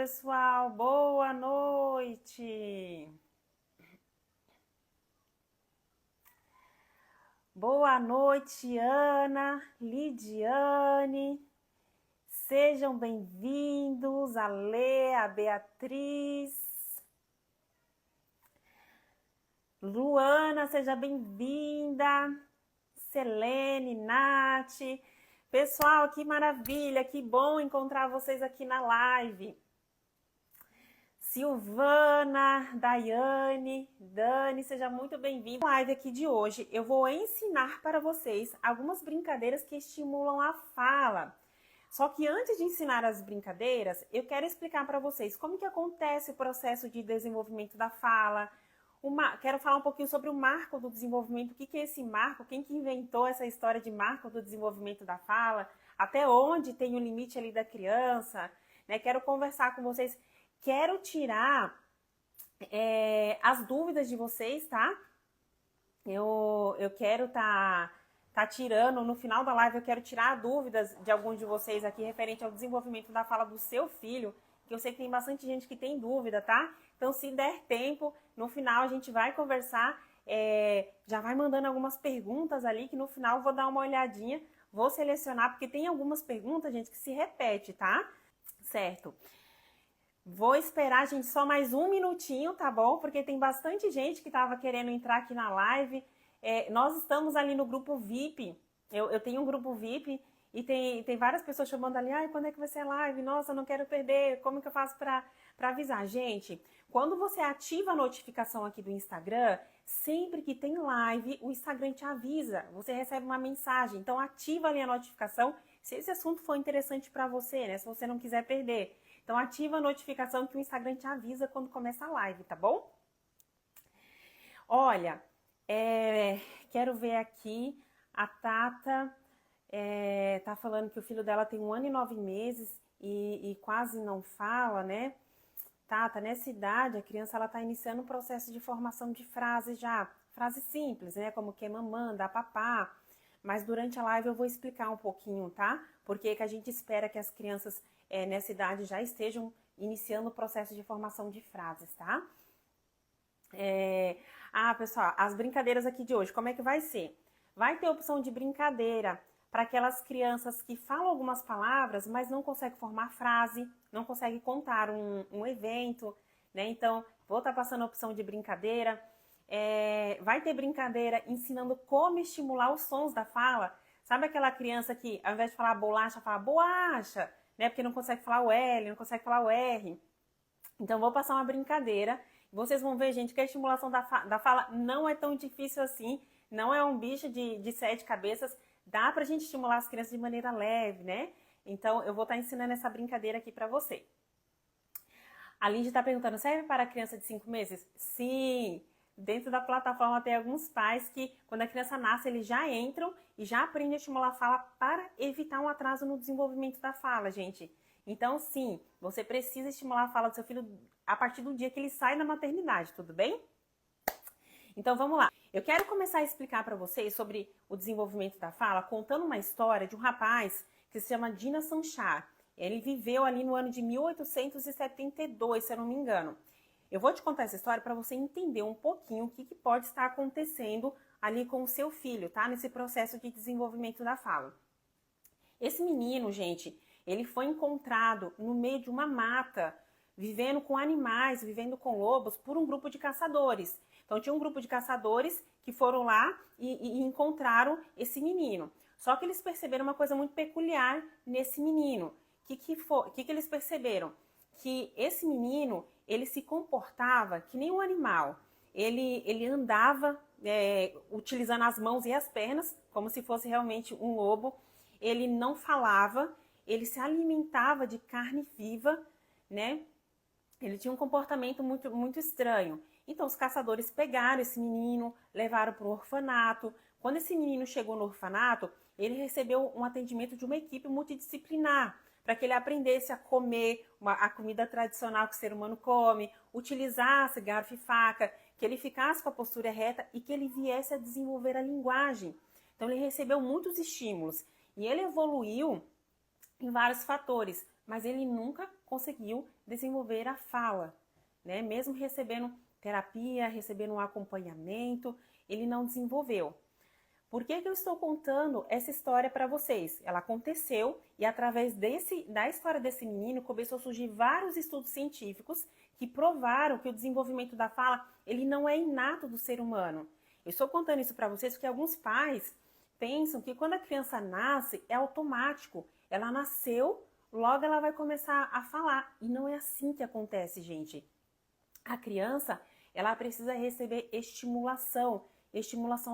pessoal, boa noite. Boa noite, Ana, Lidiane. Sejam bem-vindos, a Lê, a Beatriz. Luana, seja bem-vinda. Selene, Nath. Pessoal, que maravilha, que bom encontrar vocês aqui na live. Silvana, Daiane, Dani, seja muito bem-vindo. Na live aqui de hoje, eu vou ensinar para vocês algumas brincadeiras que estimulam a fala. Só que antes de ensinar as brincadeiras, eu quero explicar para vocês como que acontece o processo de desenvolvimento da fala. Quero falar um pouquinho sobre o marco do desenvolvimento, o que é esse marco, quem que inventou essa história de marco do desenvolvimento da fala, até onde tem o limite ali da criança, né? Quero conversar com vocês, quero tirar as dúvidas de vocês, tá? Eu quero tá tirando, no final da live eu quero tirar dúvidas de alguns de vocês aqui referente ao desenvolvimento da fala do seu filho, que eu sei que tem bastante gente que tem dúvida, tá? Então, se der tempo, no final a gente vai conversar, já vai mandando algumas perguntas ali, que no final eu vou dar uma olhadinha, vou selecionar, porque tem algumas perguntas, gente, que se repete, tá? Certo. Vou esperar, gente, só mais um minutinho, tá bom? Porque tem bastante gente que estava querendo entrar aqui na live. Nós estamos ali no grupo VIP, eu tenho um grupo VIP e tem várias pessoas chamando ali, ai, quando é que vai ser a live? Nossa, não quero perder, como que eu faço para avisar? Gente, quando você ativa a notificação aqui do Instagram, sempre que tem live, o Instagram te avisa, você recebe uma mensagem, então ativa ali a notificação, se esse assunto for interessante para você, né? Se você não quiser perder. Então ativa a notificação que o Instagram te avisa quando começa a live, tá bom? Olha, quero ver aqui, a Tata tá falando que o filho dela tem 1 ano e 9 meses e quase não fala, né? Tata, nessa idade, a criança ela tá iniciando um processo de formação de frases já, frases simples, né? Como que mamãe, dá papá. Mas durante a live eu vou explicar um pouquinho, tá? Porque que a gente espera que as crianças nessa idade já estejam iniciando o processo de formação de frases, tá? Pessoal, as brincadeiras aqui de hoje, como é que vai ser? Vai ter opção de brincadeira para aquelas crianças que falam algumas palavras, mas não conseguem formar frase, não conseguem contar um evento, né? Então, vou estar passando a opção de brincadeira. Vai ter brincadeira ensinando como estimular os sons da fala. Sabe aquela criança que, ao invés de falar bolacha, fala boacha, né? Porque não consegue falar o L, não consegue falar o R. Então, vou passar uma brincadeira. Vocês vão ver, gente, que a estimulação da fala não é tão difícil assim. Não é um bicho de 7 cabeças. Dá pra gente estimular as crianças de maneira leve, né? Então, eu vou estar ensinando essa brincadeira aqui pra você. A Lindy tá perguntando, serve para a criança de 5 meses? Sim! Dentro da plataforma tem alguns pais que, quando a criança nasce, eles já entram e já aprendem a estimular a fala para evitar um atraso no desenvolvimento da fala, gente. Então, sim, você precisa estimular a fala do seu filho a partir do dia que ele sai da maternidade, tudo bem? Então, vamos lá. Eu quero começar a explicar para vocês sobre o desenvolvimento da fala, contando uma história de um rapaz que se chama Dina Sanchar. Ele viveu ali no ano de 1872, se eu não me engano. Eu vou te contar essa história para você entender um pouquinho o que pode estar acontecendo ali com o seu filho, tá? Nesse processo de desenvolvimento da fala. Esse menino, gente, ele foi encontrado no meio de uma mata, vivendo com animais, vivendo com lobos, por um grupo de caçadores. Então, tinha um grupo de caçadores que foram lá e encontraram esse menino. Só que eles perceberam uma coisa muito peculiar nesse menino. O que eles perceberam? Que esse menino, ele se comportava que nem um animal. Ele andava utilizando as mãos e as pernas, como se fosse realmente um lobo. Ele não falava, ele se alimentava de carne viva, né? Ele tinha um comportamento muito, muito estranho. Então, os caçadores pegaram esse menino, levaram para o orfanato. Quando esse menino chegou no orfanato, ele recebeu um atendimento de uma equipe multidisciplinar, para que ele aprendesse a comer a comida tradicional que o ser humano come, utilizasse garfo e faca, que ele ficasse com a postura reta e que ele viesse a desenvolver a linguagem. Então, ele recebeu muitos estímulos e ele evoluiu em vários fatores, mas ele nunca conseguiu desenvolver a fala, né? Mesmo recebendo terapia, recebendo um acompanhamento, ele não desenvolveu. Por que eu estou contando essa história para vocês? Ela aconteceu e através da história desse menino começou a surgir vários estudos científicos que provaram que o desenvolvimento da fala ele não é inato do ser humano. Eu estou contando isso para vocês porque alguns pais pensam que quando a criança nasce é automático. Ela nasceu, logo ela vai começar a falar. E não é assim que acontece, gente. A criança, ela precisa receber estimulação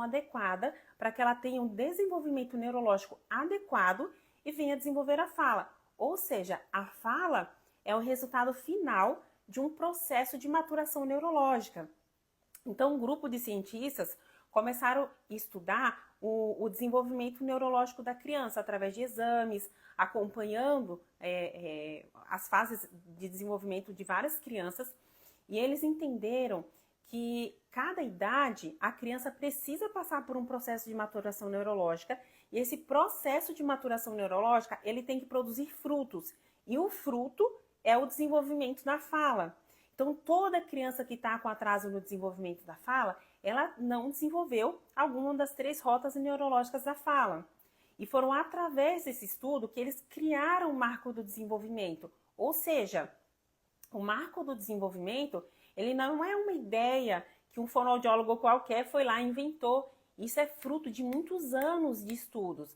adequada para que ela tenha um desenvolvimento neurológico adequado e venha desenvolver a fala. Ou seja, a fala é o resultado final de um processo de maturação neurológica. Então, um grupo de cientistas começaram a estudar o desenvolvimento neurológico da criança através de exames, acompanhando as fases de desenvolvimento de várias crianças, e eles entenderam que cada idade a criança precisa passar por um processo de maturação neurológica, e esse processo de maturação neurológica ele tem que produzir frutos, e o fruto é o desenvolvimento da fala. Então, toda criança que está com atraso no desenvolvimento da fala, ela não desenvolveu alguma das 3 rotas neurológicas da fala. E foram através desse estudo que eles criaram o marco do desenvolvimento. Ou seja, o marco do desenvolvimento, ele não é uma ideia que um fonoaudiólogo qualquer foi lá e inventou. Isso é fruto de muitos anos de estudos.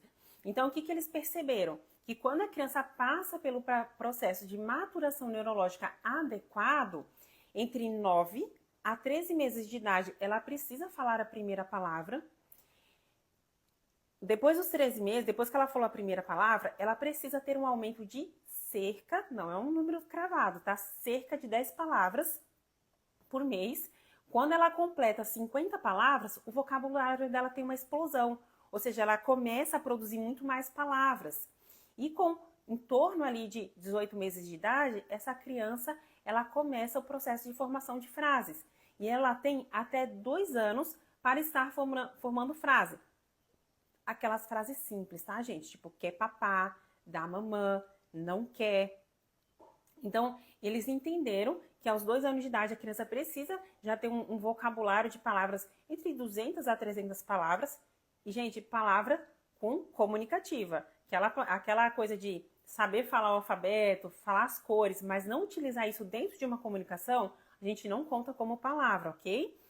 Então, o que eles perceberam? Que quando a criança passa pelo processo de maturação neurológica adequado, entre 9 a 13 meses de idade, ela precisa falar a primeira palavra. Depois dos 13 meses, depois que ela falou a primeira palavra, ela precisa ter um aumento de cerca, não é um número cravado, tá? Cerca de 10 palavras por mês. Quando ela completa 50 palavras, o vocabulário dela tem uma explosão. Ou seja, ela começa a produzir muito mais palavras. E com em torno ali de 18 meses de idade, essa criança ela começa o processo de formação de frases. E ela tem até 2 anos para estar formando frase. Aquelas frases simples, tá, gente? Tipo, quer papá, dá mamã, não quer. Então, eles entenderam que aos 2 anos de idade a criança precisa já ter um vocabulário de palavras entre 200 a 300 palavras. E, gente, palavra comunicativa. Aquela coisa de saber falar o alfabeto, falar as cores, mas não utilizar isso dentro de uma comunicação, a gente não conta como palavra, ok?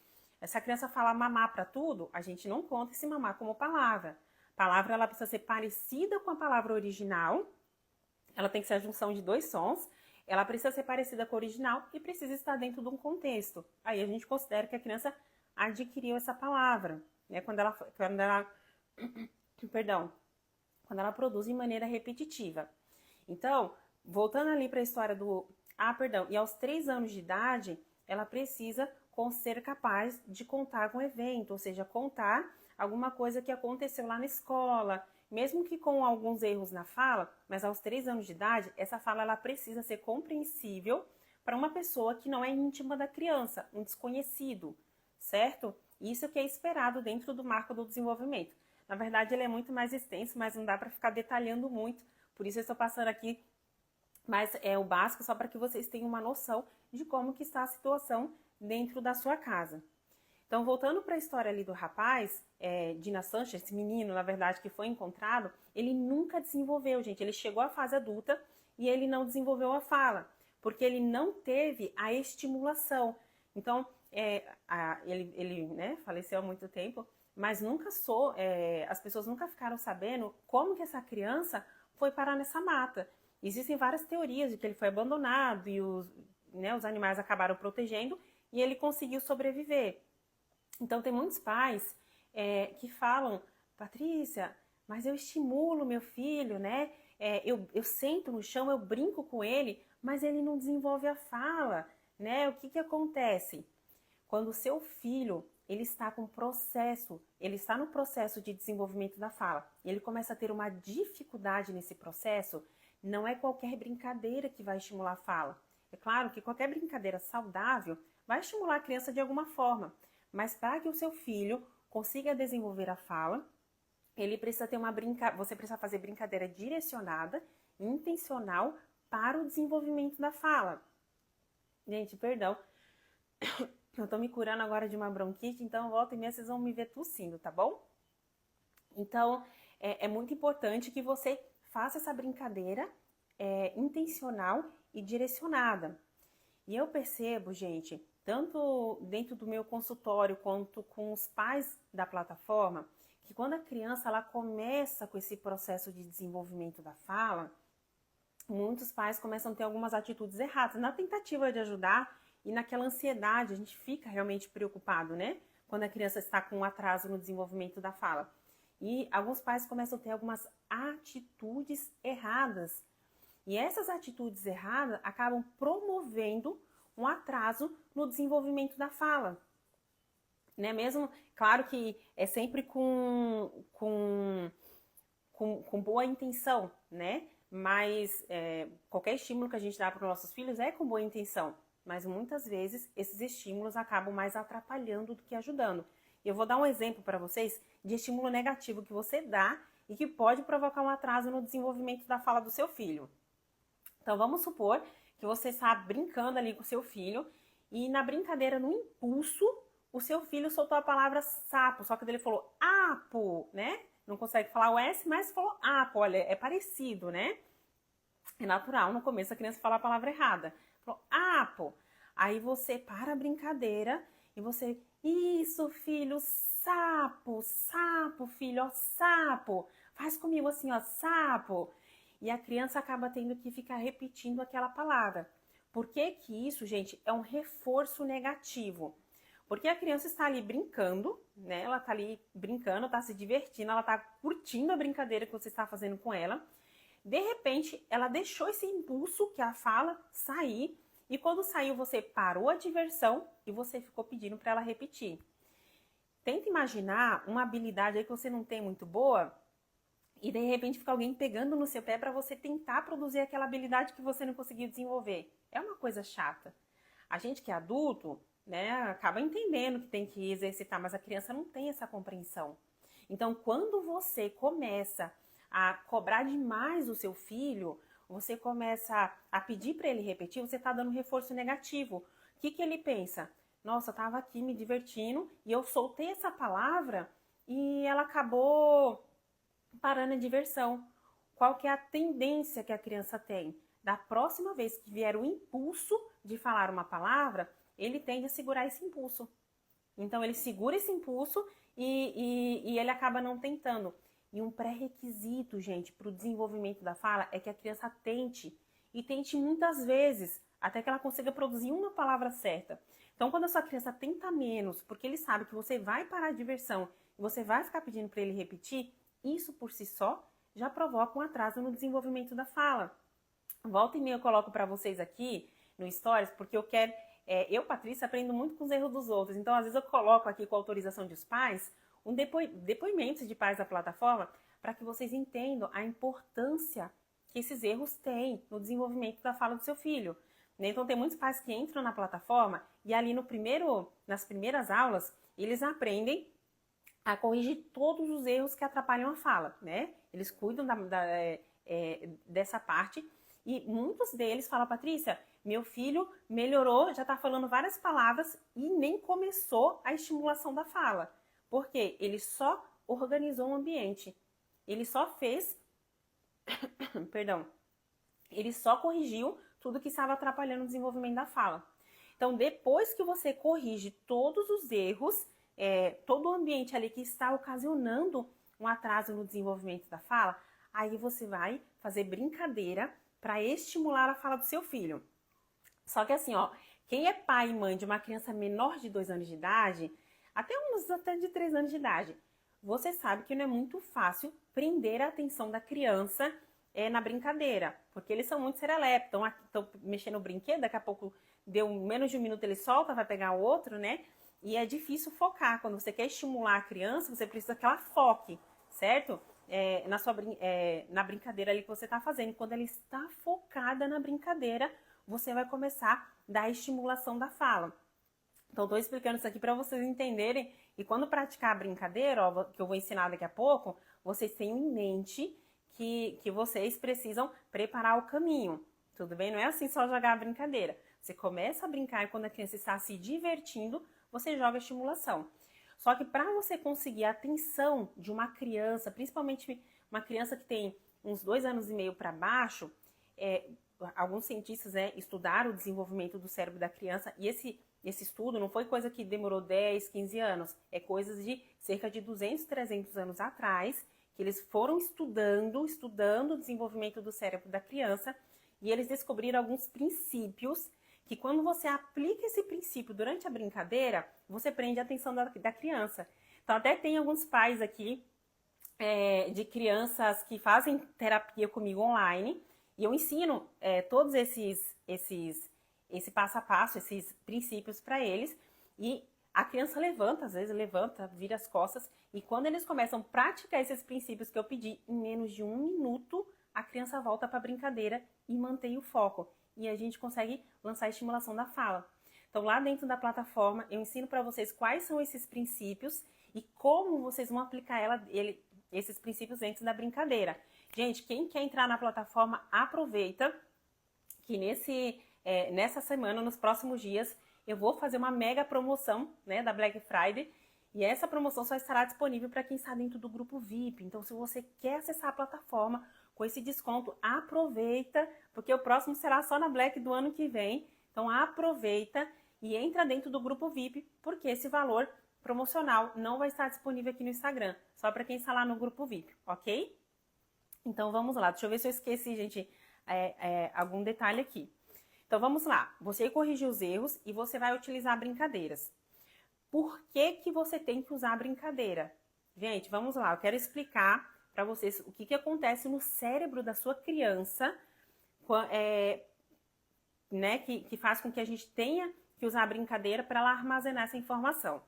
Se a criança falar mamar para tudo, a gente não conta esse mamar como palavra. Palavra, ela precisa ser parecida com a palavra original, ela tem que ser a junção de 2 sons, ela precisa ser parecida com o original e precisa estar dentro de um contexto. Aí a gente considera que a criança adquiriu essa palavra, né? Quando ela produz de maneira repetitiva. Então, voltando ali para a história e aos 3 anos de idade, ela precisa ser capaz de contar com o evento, ou seja, contar alguma coisa que aconteceu lá na escola, mesmo que com alguns erros na fala, mas aos 3 anos de idade, essa fala ela precisa ser compreensível para uma pessoa que não é íntima da criança, um desconhecido, certo? Isso que é esperado dentro do marco do desenvolvimento. Na verdade, ele é muito mais extenso, mas não dá para ficar detalhando muito, por isso eu estou passando aqui, mas é o básico só para que vocês tenham uma noção de como que está a situação dentro da sua casa. Então, voltando para a história ali do rapaz, Dina Sanchez, esse menino, na verdade, que foi encontrado, ele nunca desenvolveu, gente. Ele chegou à fase adulta e ele não desenvolveu a fala, porque ele não teve a estimulação. Então, ele né, faleceu há muito tempo, mas as pessoas nunca ficaram sabendo como que essa criança foi parar nessa mata. Existem várias teorias de que ele foi abandonado e os animais acabaram protegendo e ele conseguiu sobreviver. Então, tem muitos pais que falam, Patrícia, mas eu estimulo meu filho, né? Eu sento no chão, eu brinco com ele, mas ele não desenvolve a fala, né? O que acontece? Quando o seu filho, ele está no processo de desenvolvimento da fala, e ele começa a ter uma dificuldade nesse processo, não é qualquer brincadeira que vai estimular a fala. É claro que qualquer brincadeira saudável vai estimular a criança de alguma forma, mas para que o seu filho consiga desenvolver a fala, ele precisa ter você precisa fazer brincadeira direcionada, intencional, para o desenvolvimento da fala. Gente, perdão, eu tô me curando agora de uma bronquite, então volta e meia vocês vão me ver tossindo, tá bom? Então, é muito importante que você faça essa brincadeira intencional e direcionada. E eu percebo, gente, tanto dentro do meu consultório quanto com os pais da plataforma, que quando a criança ela começa com esse processo de desenvolvimento da fala, muitos pais começam a ter algumas atitudes erradas na tentativa de ajudar e naquela ansiedade, a gente fica realmente preocupado, né? Quando a criança está com um atraso no desenvolvimento da fala. E alguns pais começam a ter algumas atitudes erradas. E essas atitudes erradas acabam promovendo um atraso no desenvolvimento da fala. Né? Mesmo, claro que é sempre com boa intenção, né? Mas qualquer estímulo que a gente dá para os nossos filhos é com boa intenção. Mas muitas vezes esses estímulos acabam mais atrapalhando do que ajudando. E eu vou dar um exemplo para vocês de estímulo negativo que você dá e que pode provocar um atraso no desenvolvimento da fala do seu filho. Então vamos supor que você está brincando ali com o seu filho e na brincadeira, no impulso, o seu filho soltou a palavra sapo, só que ele falou apo, né? Não consegue falar o S, mas falou apo, olha, é parecido, né? É natural, no começo a criança fala a palavra errada. Falou apo. Aí você para a brincadeira e você, isso filho, sapo, sapo filho, ó, sapo. Faz comigo assim, ó, sapo. E a criança acaba tendo que ficar repetindo aquela palavra. Por que que isso, gente, é um reforço negativo? Porque a criança está ali brincando, né? Ela está ali brincando, está se divertindo, ela está curtindo a brincadeira que você está fazendo com ela. De repente, ela deixou esse impulso que a fala sair e quando saiu você parou a diversão e você ficou pedindo para ela repetir. Tenta imaginar uma habilidade aí que você não tem muito boa e de repente fica alguém pegando no seu pé para você tentar produzir aquela habilidade que você não conseguiu desenvolver. É uma coisa chata. A gente que é adulto, né, acaba entendendo que tem que exercitar, mas a criança não tem essa compreensão. Então, quando você começa a cobrar demais o seu filho, você começa a pedir para ele repetir, você está dando um reforço negativo. O que ele pensa? Nossa, eu estava aqui me divertindo e eu soltei essa palavra e ela acabou parando a diversão. Qual que é a tendência que a criança tem? Da próxima vez que vier o impulso de falar uma palavra, ele tende a segurar esse impulso. Então, ele segura esse impulso e ele acaba não tentando. E um pré-requisito, gente, para o desenvolvimento da fala é que a criança tente. E tente muitas vezes, até que ela consiga produzir uma palavra certa. Então, quando a sua criança tenta menos, porque ele sabe que você vai parar a diversão e você vai ficar pedindo para ele repetir, isso por si só já provoca um atraso no desenvolvimento da fala. Volta e meia eu coloco para vocês aqui no Stories, porque eu quero... eu, Patrícia, aprendo muito com os erros dos outros. Então, às vezes eu coloco aqui com a autorização dos pais depoimentos de pais da plataforma para que vocês entendam a importância que esses erros têm no desenvolvimento da fala do seu filho. Então, tem muitos pais que entram na plataforma e ali nas primeiras aulas, eles aprendem a corrigir todos os erros que atrapalham a fala, né? Eles cuidam dessa parte e muitos deles falam, Patrícia, meu filho melhorou, já está falando várias palavras e nem começou a estimulação da fala. Porque ele só organizou o ambiente. Ele só fez, perdão, ele só corrigiu tudo que estava atrapalhando o desenvolvimento da fala. Então, depois que você corrige todos os erros, todo o ambiente ali que está ocasionando um atraso no desenvolvimento da fala, aí você vai fazer brincadeira para estimular a fala do seu filho. Só que assim, ó, quem é pai e mãe de uma criança menor de 2 anos de idade, até de 3 anos de idade, você sabe que não é muito fácil prender a atenção da criança na brincadeira, porque eles são muito serelepos, estão mexendo no brinquedo, daqui a pouco deu menos de 1 minuto ele solta, vai pegar o outro, né? E é difícil focar. Quando você quer estimular a criança, você precisa que ela foque, certo? Na brincadeira ali que você está fazendo. Quando ela está focada na brincadeira, você vai começar a dar a estimulação da fala. Então, estou explicando isso aqui para vocês entenderem. E quando praticar a brincadeira, ó, que eu vou ensinar daqui a pouco, vocês tenham em mente que vocês precisam preparar o caminho. Tudo bem? Não é assim só jogar a brincadeira. Você começa a brincar e quando a criança está se divertindo, você joga a estimulação. Só que para você conseguir a atenção de uma criança, principalmente uma criança que tem uns 2 anos e meio para baixo, alguns cientistas estudaram o desenvolvimento do cérebro da criança e esse estudo não foi coisa que demorou 10, 15 anos, é coisas de cerca de 200, 300 anos atrás, que eles foram estudando o desenvolvimento do cérebro da criança e eles descobriram alguns princípios que quando você aplica esse princípio durante a brincadeira, você prende a atenção da criança. Então até tem alguns pais aqui de crianças que fazem terapia comigo online e eu ensino todos esse passo a passo, esses princípios para eles e a criança levanta, às vezes levanta, vira as costas e quando eles começam a praticar esses princípios que eu pedi, em menos de 1 minuto, a criança volta para a brincadeira e mantém o foco. E a gente consegue lançar a estimulação da fala. Então, lá dentro da plataforma, eu ensino para vocês quais são esses princípios e como vocês vão aplicar esses princípios dentro da brincadeira. Gente, quem quer entrar na plataforma, aproveita que nessa semana, nos próximos dias, eu vou fazer uma mega promoção, né, da Black Friday. E essa promoção só estará disponível para quem está dentro do grupo VIP. Então, se você quer acessar a plataforma com esse desconto, aproveita, porque o próximo será só na Black do ano que vem. Então, aproveita e entra dentro do grupo VIP, porque esse valor promocional não vai estar disponível aqui no Instagram, só para quem está lá no grupo VIP, ok? Então, vamos lá. Deixa eu ver se eu esqueci, gente, algum detalhe aqui. Então, vamos lá. Você corrigir os erros e você vai utilizar brincadeiras. Por que que você tem que usar a brincadeira? Gente, vamos lá. Eu quero explicar para vocês o que acontece no cérebro da sua criança, né, que faz com que a gente tenha que usar a brincadeira para ela armazenar essa informação.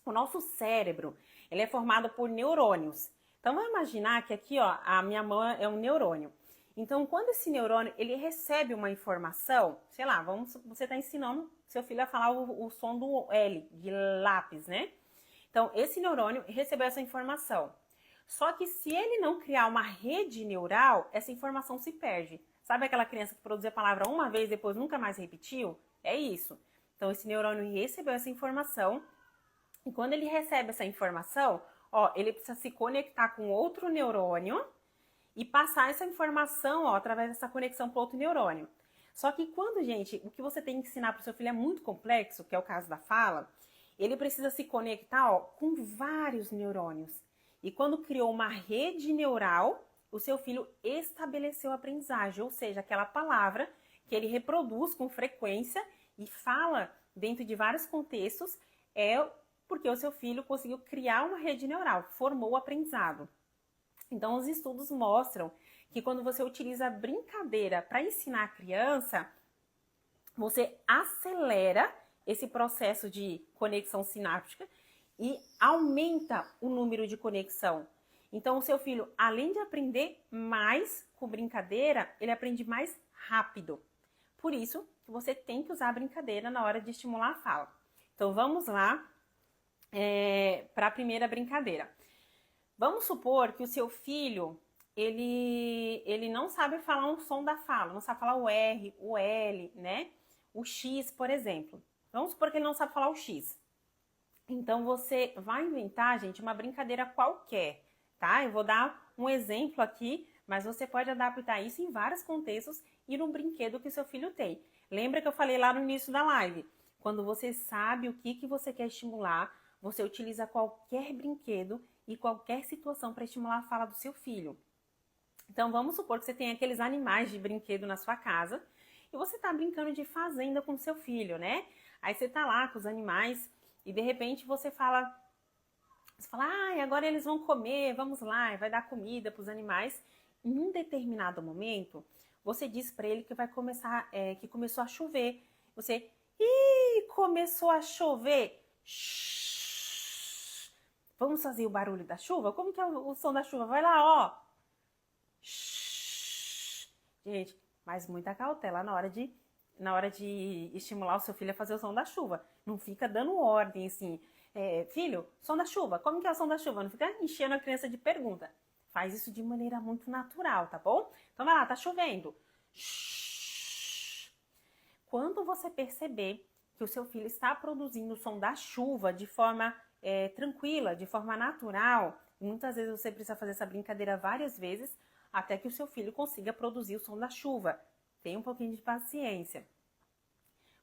O nosso cérebro, ele é formado por neurônios. Então, vamos imaginar que aqui, ó, a minha mão é um neurônio. Então, quando esse neurônio, ele recebe uma informação, sei lá, você está ensinando seu filho a falar o som do L, de lápis, né? Então, esse neurônio recebeu essa informação. Só que se ele não criar uma rede neural, essa informação se perde. Sabe aquela criança que produziu a palavra uma vez e depois nunca mais repetiu? É isso. Então, esse neurônio recebeu essa informação e quando ele recebe essa informação, ó, ele precisa se conectar com outro neurônio e passar essa informação, ó, através dessa conexão para outro neurônio. Só que quando, gente, o que você tem que ensinar para o seu filho é muito complexo, que é o caso da fala, ele precisa se conectar, ó, com vários neurônios. E quando criou uma rede neural, o seu filho estabeleceu a aprendizagem, ou seja, aquela palavra que ele reproduz com frequência e fala dentro de vários contextos, é porque o seu filho conseguiu criar uma rede neural, formou o aprendizado. Então, os estudos mostram que quando você utiliza a brincadeira para ensinar a criança, você acelera esse processo de conexão sináptica e aumenta o número de conexão. Então, o seu filho, além de aprender mais com brincadeira, ele aprende mais rápido. Por isso que você tem que usar a brincadeira na hora de estimular a fala. Então, vamos lá para a primeira brincadeira. Vamos supor que o seu filho, ele não sabe falar um som da fala, não sabe falar o R, o L, né? O X, por exemplo. Vamos supor que ele não sabe falar o X. Então, você vai inventar, gente, uma brincadeira qualquer, tá? Eu vou dar um exemplo aqui, mas você pode adaptar isso em vários contextos e no brinquedo que seu filho tem. Lembra que eu falei lá no início da live? Quando você sabe o que você quer estimular, você utiliza qualquer brinquedo e qualquer situação para estimular a fala do seu filho. Então, vamos supor que você tem aqueles animais de brinquedo na sua casa e você está brincando de fazenda com seu filho, né? Aí você está lá com os animais e de repente você fala, agora eles vão comer, vamos lá, vai dar comida para os animais. Em um determinado momento, você diz para ele que vai começar, que começou a chover. Você, começou a chover. Shhh. Vamos fazer o barulho da chuva? Como que é o som da chuva? Vai lá, ó. Shhh. Gente, mas muita cautela na hora de estimular o seu filho a fazer o som da chuva. Não fica dando ordem, assim, filho, som da chuva, como que é o som da chuva? Não fica enchendo a criança de pergunta. Faz isso de maneira muito natural, tá bom? Então vai lá, tá chovendo. Shhh. quando você perceber que o seu filho está produzindo o som da chuva de forma tranquila, de forma natural, muitas vezes você precisa fazer essa brincadeira várias vezes até que o seu filho consiga produzir o som da chuva. Tenha um pouquinho de paciência.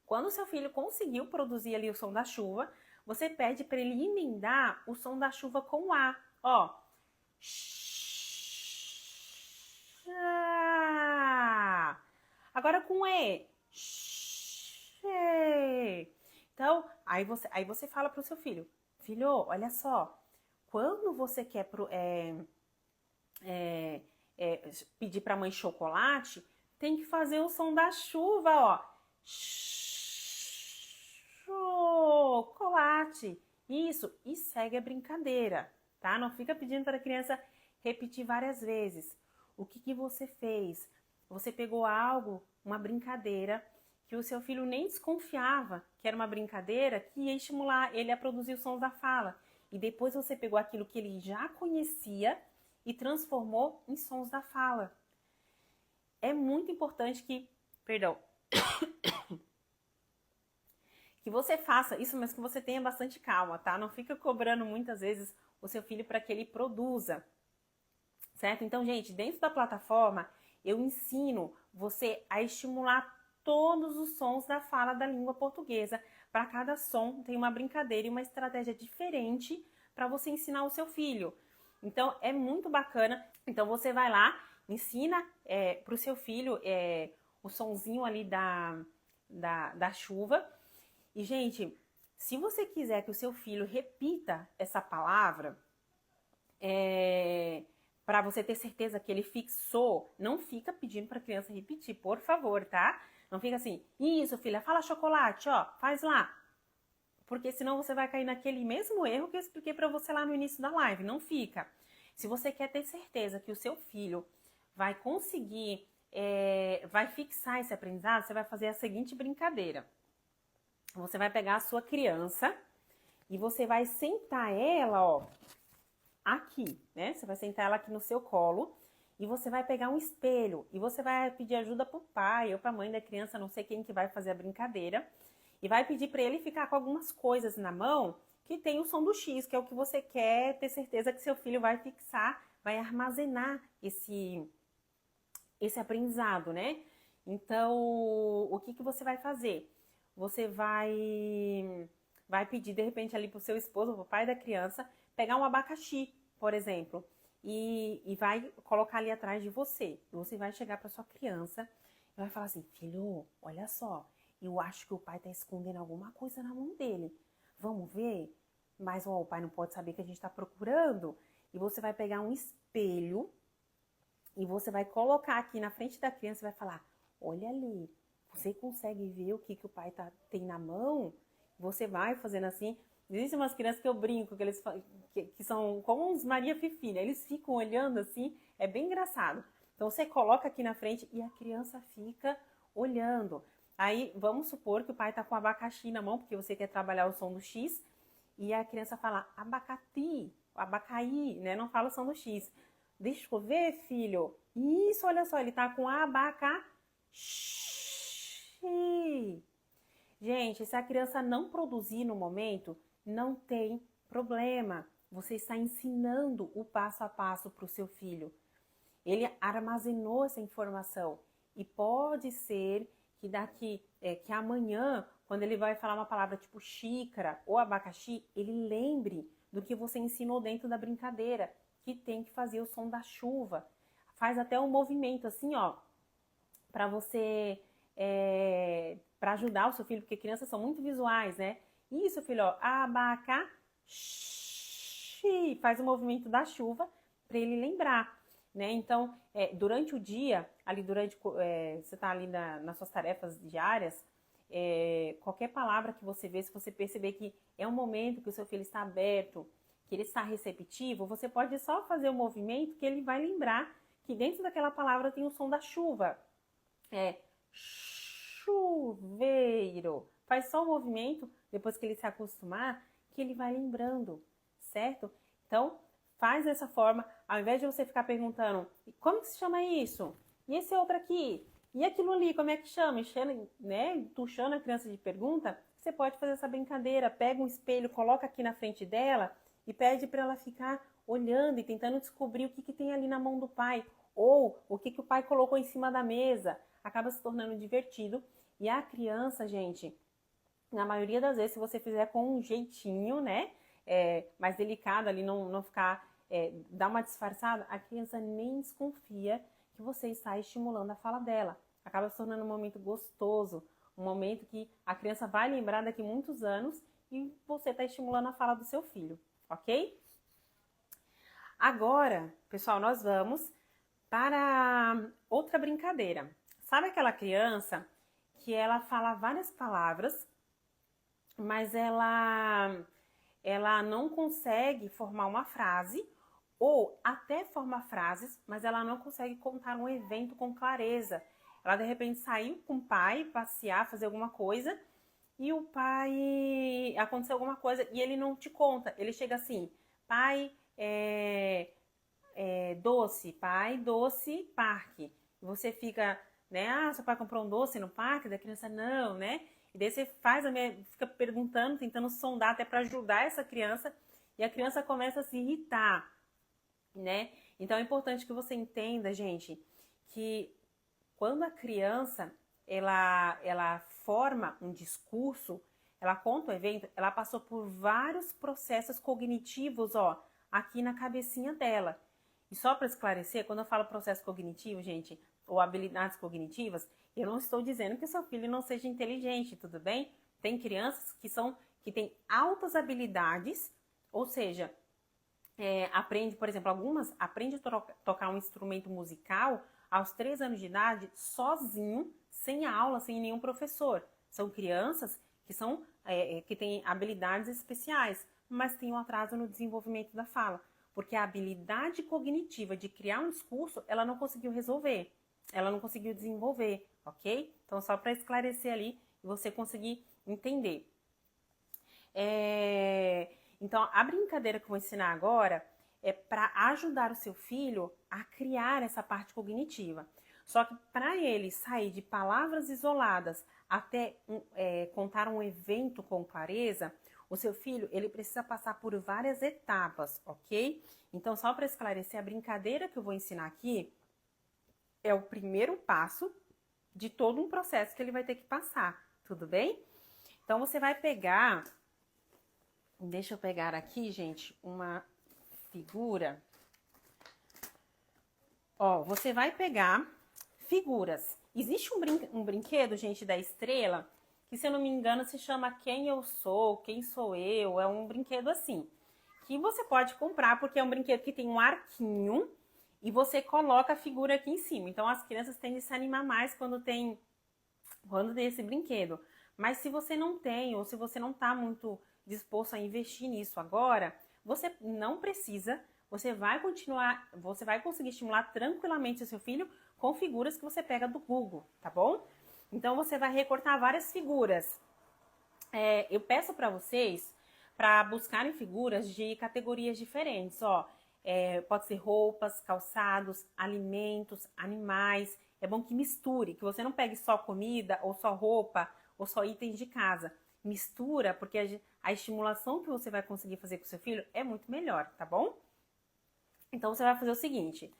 Quando o seu filho conseguiu produzir ali o som da chuva, você pede para ele emendar o som da chuva com o A. Ó. Agora com E. Então, aí você fala para o seu filho, filho, olha só, quando você quer pedir para a mãe chocolate, tem que fazer o som da chuva, ó. Chocolate. Isso, e segue a brincadeira, tá? Não fica pedindo para a criança repetir várias vezes. O que você fez? Você pegou algo, uma brincadeira, que o seu filho nem desconfiava que era uma brincadeira, que ia estimular ele a produzir os sons da fala. E depois você pegou aquilo que ele já conhecia e transformou em sons da fala. É muito importante que você faça isso, mas que você tenha bastante calma, tá? Não fica cobrando muitas vezes o seu filho para que ele produza, certo? Então, gente, dentro da plataforma, eu ensino você a estimular todos os sons da fala da língua portuguesa. Para cada som tem uma brincadeira e uma estratégia diferente para você ensinar o seu filho. Então, é muito bacana. Então, você vai lá, ensina para o seu filho o sonzinho ali da chuva. E, gente, se você quiser que o seu filho repita essa palavra, para você ter certeza que ele fixou, não fica pedindo para a criança repetir, por favor, tá? Não fica assim, isso, filha, fala chocolate, ó, faz lá. Porque senão você vai cair naquele mesmo erro que eu expliquei para você lá no início da live. Não fica. Se você quer ter certeza que o seu filho vai conseguir, vai fixar esse aprendizado, você vai fazer a seguinte brincadeira. Você vai pegar a sua criança e você vai sentar ela, ó, aqui, né? Você vai sentar ela aqui no seu colo e você vai pegar um espelho e você vai pedir ajuda pro pai ou pra mãe da criança, não sei quem que vai fazer a brincadeira, e vai pedir para ele ficar com algumas coisas na mão que tem o som do X, que é o que você quer ter certeza que seu filho vai fixar, vai armazenar esse aprendizado, né? Então, o que você vai fazer? Você vai pedir, de repente, ali pro seu esposo, pro pai da criança, pegar um abacaxi, por exemplo, e vai colocar ali atrás de você. Você vai chegar para sua criança e vai falar assim, filho, olha só, eu acho que o pai tá escondendo alguma coisa na mão dele. Vamos ver? Mas o pai não pode saber que a gente tá procurando. E você vai pegar um espelho e você vai colocar aqui na frente da criança e vai falar, olha ali, você consegue ver o que o pai tem na mão? Você vai fazendo assim. Existem umas crianças que eu brinco, que são como uns Maria Fifi, né? Eles ficam olhando assim, é bem engraçado. Então você coloca aqui na frente e a criança fica olhando. Aí vamos supor que o pai tá com abacaxi na mão, porque você quer trabalhar o som do X, e a criança fala abacati, abacaí, né? Não fala o som do X. Deixa eu ver, filho. Isso, olha só, ele tá com abacaxi. Gente, se a criança não produzir no momento, não tem problema. Você está ensinando o passo a passo para o seu filho. Ele armazenou essa informação. E pode ser que que amanhã, quando ele vai falar uma palavra tipo xícara ou abacaxi, ele lembre do que você ensinou dentro da brincadeira, que tem que fazer o som da chuva. Faz até um movimento assim, ó, para você... para ajudar o seu filho, porque crianças são muito visuais, né? Isso, filho, ó, abacaxi, faz o movimento da chuva para ele lembrar, né? Então, durante o dia, ali você tá ali nas suas tarefas diárias, qualquer palavra que você vê, se você perceber que é um momento que o seu filho está aberto, que ele está receptivo, você pode só fazer o movimento que ele vai lembrar que dentro daquela palavra tem o som da chuva. Chuveiro. Faz só o movimento, depois que ele se acostumar, que ele vai lembrando, certo? Então, faz dessa forma, ao invés de você ficar perguntando, como que se chama isso? E esse outro aqui? E aquilo ali, como é que chama? Enchendo, né? Tuchando a criança de pergunta, você pode fazer essa brincadeira. Pega um espelho, coloca aqui na frente dela e pede para ela ficar olhando e tentando descobrir o que tem ali na mão do pai. Ou o que o pai colocou em cima da mesa. Acaba se tornando divertido. E a criança, gente, na maioria das vezes, se você fizer com um jeitinho, né? Mais delicado ali, não ficar, dar uma disfarçada, a criança nem desconfia que você está estimulando a fala dela. Acaba se tornando um momento gostoso, um momento que a criança vai lembrar daqui a muitos anos e você está estimulando a fala do seu filho, ok? Agora, pessoal, nós vamos para outra brincadeira. Sabe aquela criança que ela fala várias palavras, mas ela não consegue formar uma frase, ou até forma frases, mas ela não consegue contar um evento com clareza. Ela de repente saiu com o pai, passear, fazer alguma coisa, e o pai aconteceu alguma coisa e ele não te conta. Ele chega assim, pai, doce, pai, doce, parque. E você fica, né? Ah, seu pai comprou um doce no parque? Da criança, não, né? E daí você fica perguntando, tentando sondar até para ajudar essa criança, e a criança começa a se irritar, né? Então é importante que você entenda, gente, que quando a criança ela forma um discurso, ela conta o evento, ela passou por vários processos cognitivos, ó, aqui na cabecinha dela. E só para esclarecer, quando eu falo processo cognitivo, gente, ou habilidades cognitivas, eu não estou dizendo que seu filho não seja inteligente, tudo bem? Tem crianças que têm altas habilidades, ou seja, aprende, por exemplo, algumas aprende a tocar um instrumento musical aos 3 anos de idade, sozinho, sem aula, sem nenhum professor. São crianças que têm habilidades especiais, mas têm um atraso no desenvolvimento da fala, porque a habilidade cognitiva de criar um discurso, ela não conseguiu resolver, ela não conseguiu desenvolver, ok? Então, só para esclarecer ali e você conseguir entender. Então, a brincadeira que eu vou ensinar agora é para ajudar o seu filho a criar essa parte cognitiva. Só que para ele sair de palavras isoladas até contar um evento com clareza, o seu filho ele precisa passar por várias etapas, ok? Então, só para esclarecer, a brincadeira que eu vou ensinar aqui é o primeiro passo de todo um processo que ele vai ter que passar, tudo bem? Então, você vai pegar... Deixa eu pegar aqui, gente, uma figura. Ó, você vai pegar figuras. Existe um brinquedo, gente, da Estrela, que, se eu não me engano, se chama Quem Eu Sou, Quem Sou Eu. É um brinquedo assim, que você pode comprar, porque é um brinquedo que tem um arquinho e você coloca a figura aqui em cima. Então, as crianças tendem a se animar mais quando tem esse brinquedo. Mas se você não tem, ou se você não está muito disposto a investir nisso agora, você não precisa, você vai conseguir estimular tranquilamente o seu filho com figuras que você pega do Google, tá bom? Então, você vai recortar várias figuras. Eu peço para vocês para buscarem figuras de categorias diferentes, ó. Pode ser roupas, calçados, alimentos, animais. É bom que misture, que você não pegue só comida, ou só roupa, ou só itens de casa. Mistura, porque a estimulação que você vai conseguir fazer com seu filho é muito melhor, tá bom? Então, você vai fazer o seguinte,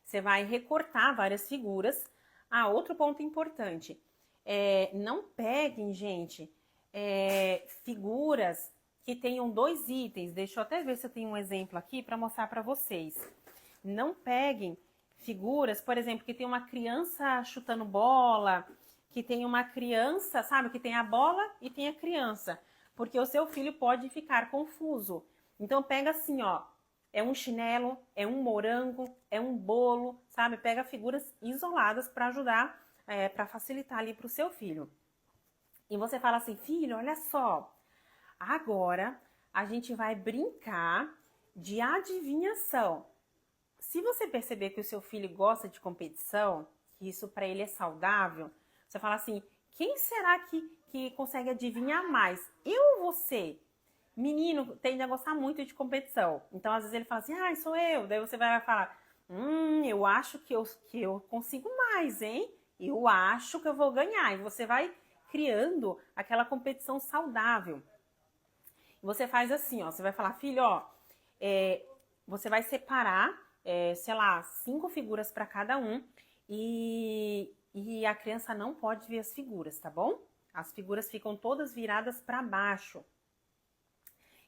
você vai recortar várias figuras. Outro ponto importante, não peguem, gente, figuras que tenham 2 itens. Deixa eu até ver se eu tenho um exemplo aqui para mostrar para vocês. Não peguem figuras, por exemplo, que tem uma criança chutando bola, que tem uma criança, sabe, que tem a bola e tem a criança, porque o seu filho pode ficar confuso. Então, pega assim, ó, é um chinelo, é um morango, é um bolo, sabe? Pega figuras isoladas para ajudar, para facilitar ali para o seu filho. E você fala assim, filho, olha só, agora a gente vai brincar de adivinhação. Se você perceber que o seu filho gosta de competição, que isso para ele é saudável, você fala assim, quem será que consegue adivinhar mais? Eu ou você? Menino tende a gostar muito de competição. Então, às vezes ele fala assim, sou eu. Daí você vai falar, eu acho que eu consigo mais, hein? eu acho que eu vou ganhar. E você vai criando aquela competição saudável. Você faz assim, ó, você vai falar, filho, ó, você vai separar, sei lá, 5 figuras para cada um e a criança não pode ver as figuras, tá bom? As figuras ficam todas viradas para baixo.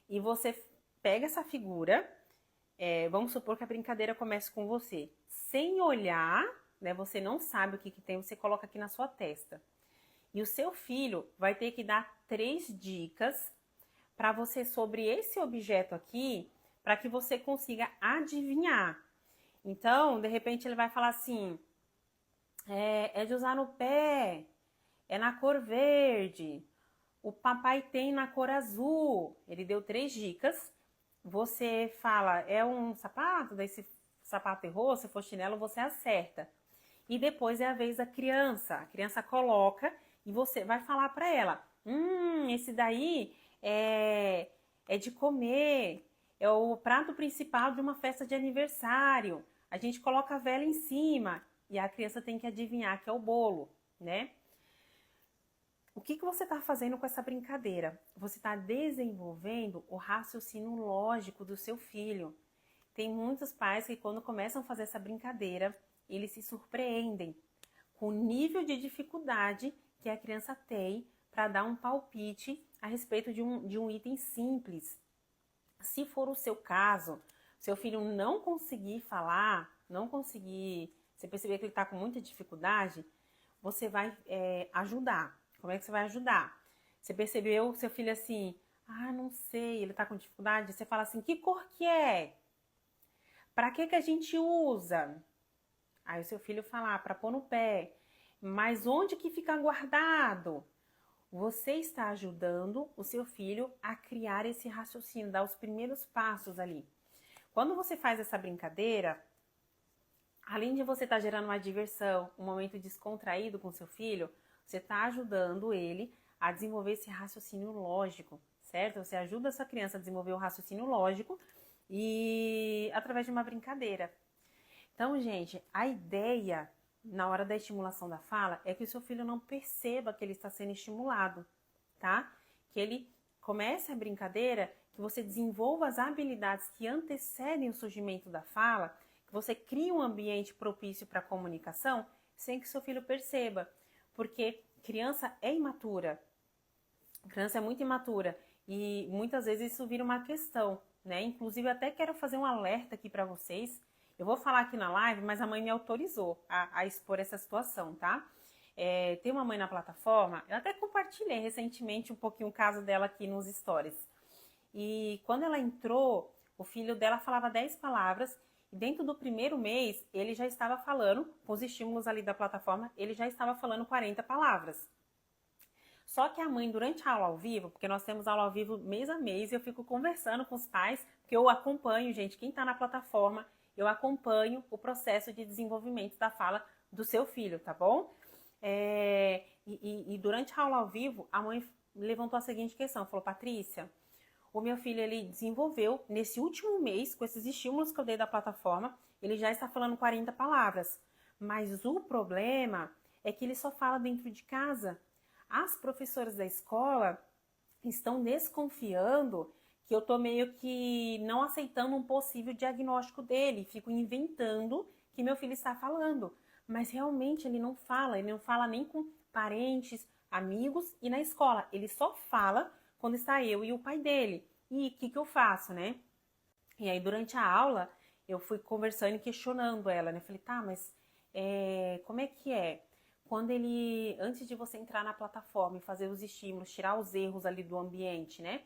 E você pega essa figura, vamos supor que a brincadeira comece com você. Sem olhar, né, você não sabe o que tem, você coloca aqui na sua testa. E o seu filho vai ter que dar 3 dicas para você sobre esse objeto aqui, para que você consiga adivinhar. Então, de repente, ele vai falar assim, é de usar no pé, é na cor verde, o papai tem na cor azul. Ele deu 3 dicas. Você fala, é um sapato? Daí se sapato errou, se for chinelo, você acerta. E depois é a vez da criança. A criança coloca e você vai falar para ela, esse daí é de comer, é o prato principal de uma festa de aniversário. A gente coloca a vela em cima e a criança tem que adivinhar que é o bolo, né? O que você está fazendo com essa brincadeira? Você está desenvolvendo o raciocínio lógico do seu filho. Tem muitos pais que quando começam a fazer essa brincadeira, eles se surpreendem com o nível de dificuldade que a criança tem para dar um palpite a respeito de um item simples. Se for o seu caso, seu filho não conseguir falar, você perceber que ele está com muita dificuldade, você vai ajudar. Como é que você vai ajudar? Você percebeu seu filho assim, não sei, ele tá com dificuldade? Você fala assim, que cor que é? Pra que a gente usa? Aí o seu filho fala, pra pôr no pé. Mas onde que fica guardado? Você está ajudando o seu filho a criar esse raciocínio, dar os primeiros passos ali. Quando você faz essa brincadeira, além de você estar gerando uma diversão, um momento descontraído com seu filho, você está ajudando ele a desenvolver esse raciocínio lógico, certo? Você ajuda essa criança a desenvolver o raciocínio lógico e através de uma brincadeira. Então, gente, a ideia na hora da estimulação da fala é que o seu filho não perceba que ele está sendo estimulado, tá? Que ele comece a brincadeira, que você desenvolva as habilidades que antecedem o surgimento da fala, que você crie um ambiente propício para a comunicação sem que seu filho perceba. Porque criança é imatura, criança é muito imatura e muitas vezes isso vira uma questão, né? Inclusive, eu até quero fazer um alerta aqui para vocês. Eu vou falar aqui na live, mas a mãe me autorizou a expor essa situação, tá? Tem uma mãe na plataforma, eu até compartilhei recentemente um pouquinho o caso dela aqui nos stories. E quando ela entrou, o filho dela falava 10 palavras. Dentro do primeiro mês, ele já estava falando, com os estímulos ali da plataforma, ele já estava falando 40 palavras. Só que a mãe, durante a aula ao vivo, porque nós temos aula ao vivo mês a mês, eu fico conversando com os pais, porque eu acompanho, gente, quem está na plataforma, eu acompanho o processo de desenvolvimento da fala do seu filho, tá bom? E durante a aula ao vivo, a mãe levantou a seguinte questão, falou, Patrícia, o meu filho, ele desenvolveu, nesse último mês, com esses estímulos que eu dei da plataforma, ele já está falando 40 palavras. Mas o problema é que ele só fala dentro de casa. As professoras da escola estão desconfiando que eu estou meio que não aceitando um possível diagnóstico dele. Fico inventando que meu filho está falando. Mas realmente ele não fala nem com parentes, amigos e na escola. Ele só fala quando está eu e o pai dele. E o que eu faço, né? E aí, durante a aula, eu fui conversando e questionando ela, né? Falei, tá, mas como é que é? Quando ele, antes de você entrar na plataforma e fazer os estímulos, tirar os erros ali do ambiente, né?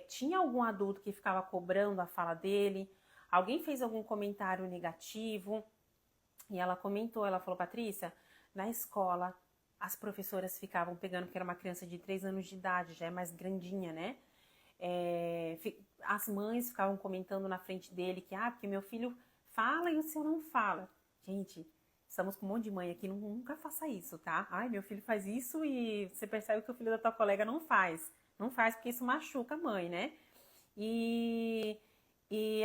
Tinha algum adulto que ficava cobrando a fala dele? Alguém fez algum comentário negativo? E ela comentou, ela falou, Patrícia, na escola, as professoras ficavam pegando, porque era uma criança de 3 anos de idade, já é mais grandinha, né? As mães ficavam comentando na frente dele que, porque meu filho fala e o seu não fala. Gente, estamos com um monte de mãe aqui, nunca faça isso, tá? Meu filho faz isso e você percebe que o filho da tua colega não faz. Não faz porque isso machuca a mãe, né? E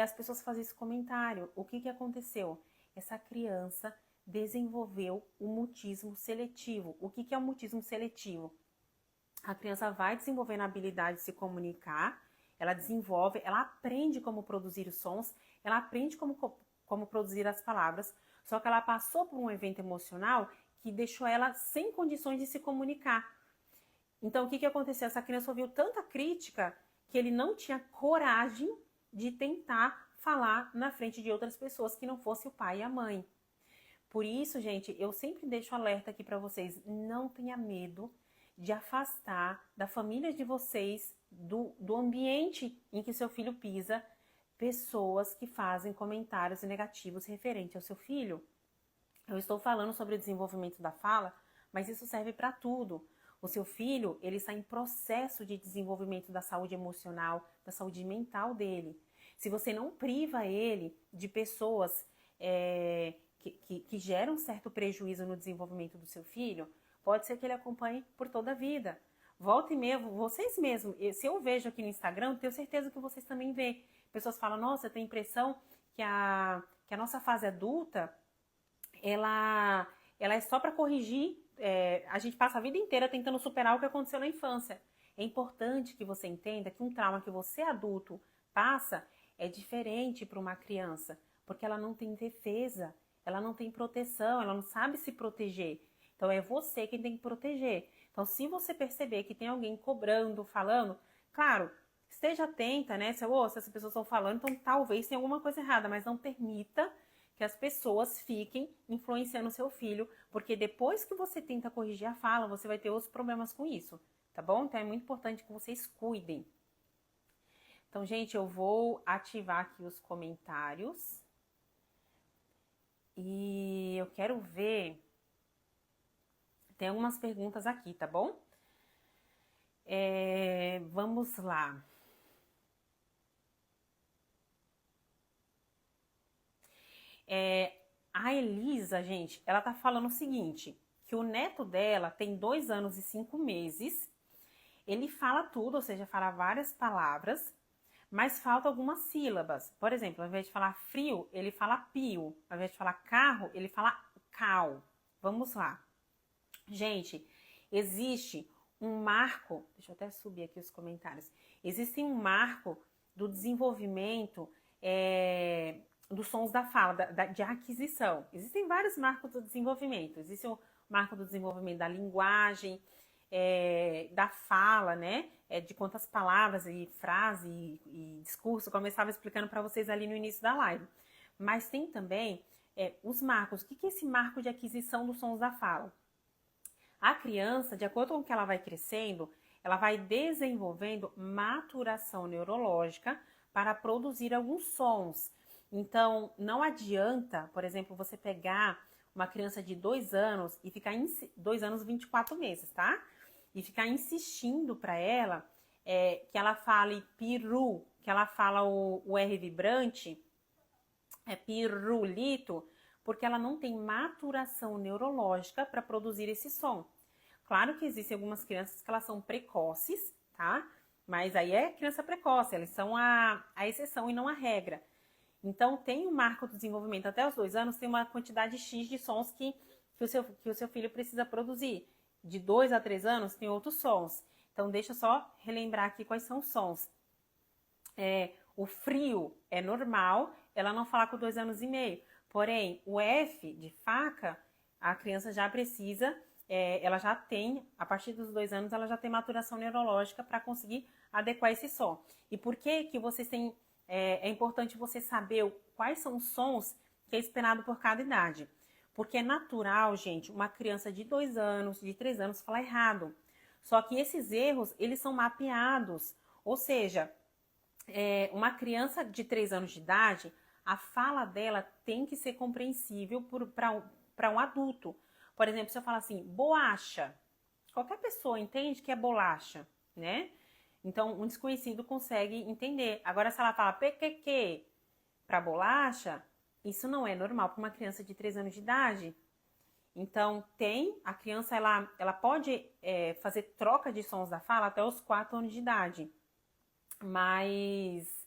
as pessoas fazem esse comentário. O que aconteceu? Essa criança desenvolveu o mutismo seletivo. O que é o mutismo seletivo? A criança vai desenvolvendo a habilidade de se comunicar, ela desenvolve, ela aprende como produzir os sons, ela aprende como produzir as palavras, só que ela passou por um evento emocional que deixou ela sem condições de se comunicar. Então, o que aconteceu? Essa criança ouviu tanta crítica que ele não tinha coragem de tentar falar na frente de outras pessoas que não fosse o pai e a mãe. Por isso, gente, eu sempre deixo alerta aqui para vocês, não tenha medo de afastar da família de vocês, do ambiente em que seu filho pisa, pessoas que fazem comentários negativos referente ao seu filho. Eu estou falando sobre o desenvolvimento da fala, mas isso serve para tudo. O seu filho, ele está em processo de desenvolvimento da saúde emocional, da saúde mental dele. Se você não priva ele de pessoas que geram certo prejuízo no desenvolvimento do seu filho, pode ser que ele acompanhe por toda a vida. Volta e meia, vocês mesmos, se eu vejo aqui no Instagram, tenho certeza que vocês também veem. Pessoas falam, nossa, eu tenho a impressão que a nossa fase adulta, ela é só para corrigir, a gente passa a vida inteira tentando superar o que aconteceu na infância. É importante que você entenda que um trauma que você adulto passa é diferente para uma criança, porque ela não tem defesa, ela não tem proteção, ela não sabe se proteger. Então é você quem tem que proteger. Então se você perceber que tem alguém cobrando, falando, claro, esteja atenta, né? Se essas pessoas estão falando, então talvez tenha alguma coisa errada, mas não permita que as pessoas fiquem influenciando o seu filho, porque depois que você tenta corrigir a fala, você vai ter outros problemas com isso, tá bom? Então é muito importante que vocês cuidem. Então, gente, eu vou ativar aqui os comentários. E eu quero ver... Tem algumas perguntas aqui, tá bom? Vamos lá. A Elisa, gente, ela tá falando o seguinte, que o neto dela tem 2 anos e 5 meses, ele fala tudo, ou seja, fala várias palavras, mas falta algumas sílabas. Por exemplo, ao invés de falar frio, ele fala pio. Ao invés de falar carro, ele fala cal. Vamos lá. Gente, existe um marco, deixa eu até subir aqui os comentários. Existe um marco do desenvolvimento dos sons da fala, de aquisição. Existem vários marcos do desenvolvimento. Existe o marco do desenvolvimento da linguagem, da fala, né? De quantas palavras e frase e discurso, como eu estava explicando para vocês ali no início da live. Mas tem também os marcos. O que é esse marco de aquisição dos sons da fala? A criança, de acordo com o que ela vai crescendo, ela vai desenvolvendo maturação neurológica para produzir alguns sons. Então, não adianta, por exemplo, você pegar uma criança de 2 anos e ficar 2 anos e 24 meses, tá? E ficar insistindo para ela que ela fale piru, que ela fala o R vibrante, pirulito, porque ela não tem maturação neurológica para produzir esse som. Claro que existem algumas crianças que elas são precoces, tá? Mas aí é criança precoce, elas são a exceção e não a regra. Então, tem um marco do desenvolvimento até os 2 anos, tem uma quantidade X de sons que o seu filho precisa produzir. De 2 a 3 anos, tem outros sons. Então, deixa eu só relembrar aqui quais são os sons. O frio é normal, ela não fala com 2 anos e meio. Porém, o F de faca, a criança já precisa, ela já tem, a partir dos 2 anos, ela já tem maturação neurológica para conseguir adequar esse som. E por que vocês têm, é importante você saber quais são os sons que é esperado por cada idade? Porque é natural, gente, uma criança de 2 anos, de 3 anos falar errado. Só que esses erros, eles são mapeados. Ou seja, uma criança de 3 anos de idade, a fala dela tem que ser compreensível para um adulto. Por exemplo, se eu falar assim, bolacha, qualquer pessoa entende que é bolacha, né? Então, um desconhecido consegue entender. Agora, se ela fala PQQ para bolacha, isso não é normal para uma criança de 3 anos de idade. Então, a criança, ela pode fazer troca de sons da fala até os 4 anos de idade. Mas,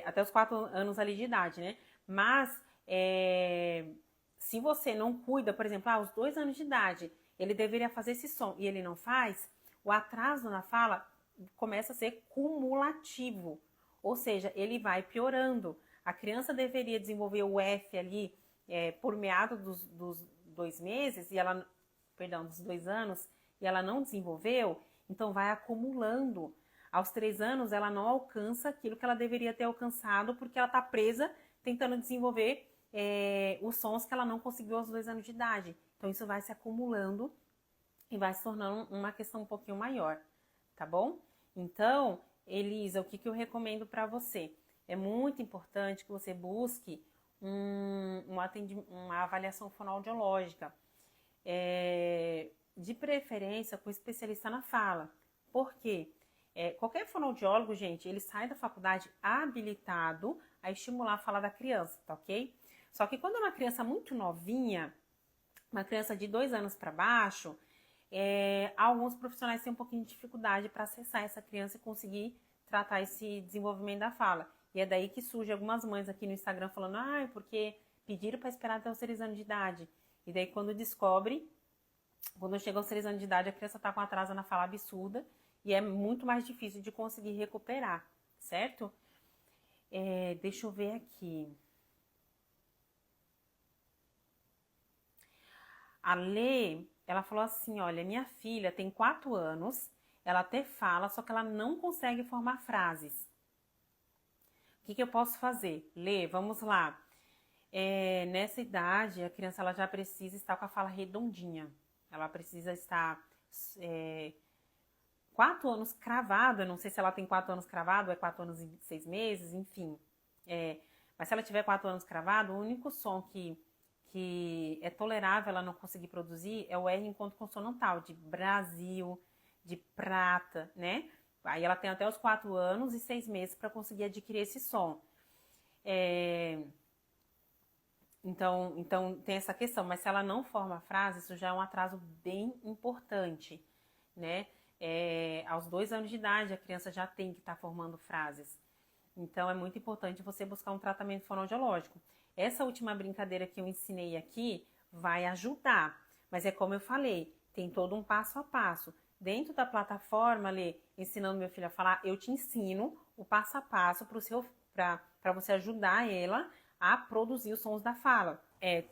até os 4 anos ali de idade, né? Mas, Se você não cuida, por exemplo, aos 2 anos de idade, ele deveria fazer esse som e ele não faz, o atraso na fala começa a ser cumulativo, ou seja, ele vai piorando. A criança deveria desenvolver o F ali por meado dos 2 meses, e ela, perdão, dos 2 anos, e ela não desenvolveu, então vai acumulando. Aos 3 anos, ela não alcança aquilo que ela deveria ter alcançado, porque ela está presa tentando desenvolver os sons que ela não conseguiu aos 2 anos de idade. Então, isso vai se acumulando e vai se tornando uma questão um pouquinho maior, tá bom? Então, Elisa, o que eu recomendo para você? É muito importante que você busque uma avaliação fonoaudiológica, de preferência com especialista na fala. Por quê? Qualquer fonoaudiólogo, gente, ele sai da faculdade habilitado a estimular a fala da criança, tá ok? Só que quando é uma criança muito novinha, uma criança de 2 anos para baixo, alguns profissionais têm um pouquinho de dificuldade para acessar essa criança e conseguir tratar esse desenvolvimento da fala. E é daí que surge algumas mães aqui no Instagram falando, porque pediram para esperar até os 3 anos de idade. E daí quando chega aos 3 anos de idade, a criança está com atraso na fala absurda e é muito mais difícil de conseguir recuperar, certo? Deixa eu ver aqui. A Lê, ela falou assim, olha, minha filha tem 4 anos, ela até fala, só que ela não consegue formar frases. O que eu posso fazer? Lê, vamos lá. Nessa idade, a criança ela já precisa estar com a fala redondinha. Ela precisa estar 4 anos cravado, eu não sei se ela tem 4 anos cravado, ou é 4 anos e 6 meses, enfim. Mas se ela tiver 4 anos cravado, o único som que é tolerável ela não conseguir produzir é o R enquanto consonantal, de Brasil, de prata, né? Aí ela tem até os 4 anos e 6 meses para conseguir adquirir esse som. Então tem essa questão, mas se ela não forma frase, isso já é um atraso bem importante, né? Aos 2 anos de idade, a criança já tem que estar formando frases. Então, é muito importante você buscar um tratamento fonoaudiológico. Essa última brincadeira que eu ensinei aqui vai ajudar, mas é como eu falei, tem todo um passo a passo. Dentro da plataforma, Lê, ensinando meu filho a falar, eu te ensino o passo a passo para você ajudar ela a produzir os sons da fala.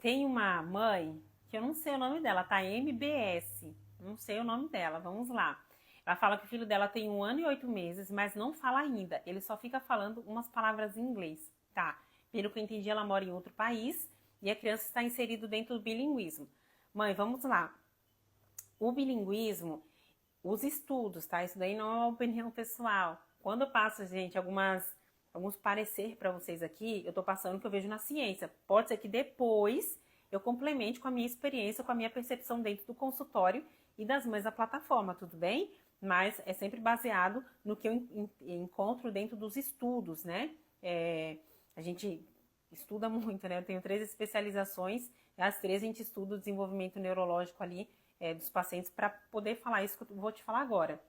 Tem uma mãe, que eu não sei o nome dela, tá? MBS, não sei o nome dela, vamos lá. Ela fala que o filho dela tem 1 ano e 8 meses, mas não fala ainda. Ele só fica falando umas palavras em inglês, tá? Pelo que eu entendi, ela mora em outro país e a criança está inserida dentro do bilinguismo. Mãe, vamos lá. O bilinguismo, os estudos, tá? Isso daí não é uma opinião pessoal. Quando eu passo, gente, alguns parecer para vocês aqui, eu tô passando o que eu vejo na ciência. Pode ser que depois eu complemente com a minha experiência, com a minha percepção dentro do consultório e das mães da plataforma, tudo bem? Mas é sempre baseado no que eu encontro dentro dos estudos, né? A gente estuda muito, né? Eu tenho 3 especializações, e as 3 a gente estuda o desenvolvimento neurológico ali dos pacientes para poder falar isso que eu vou te falar agora.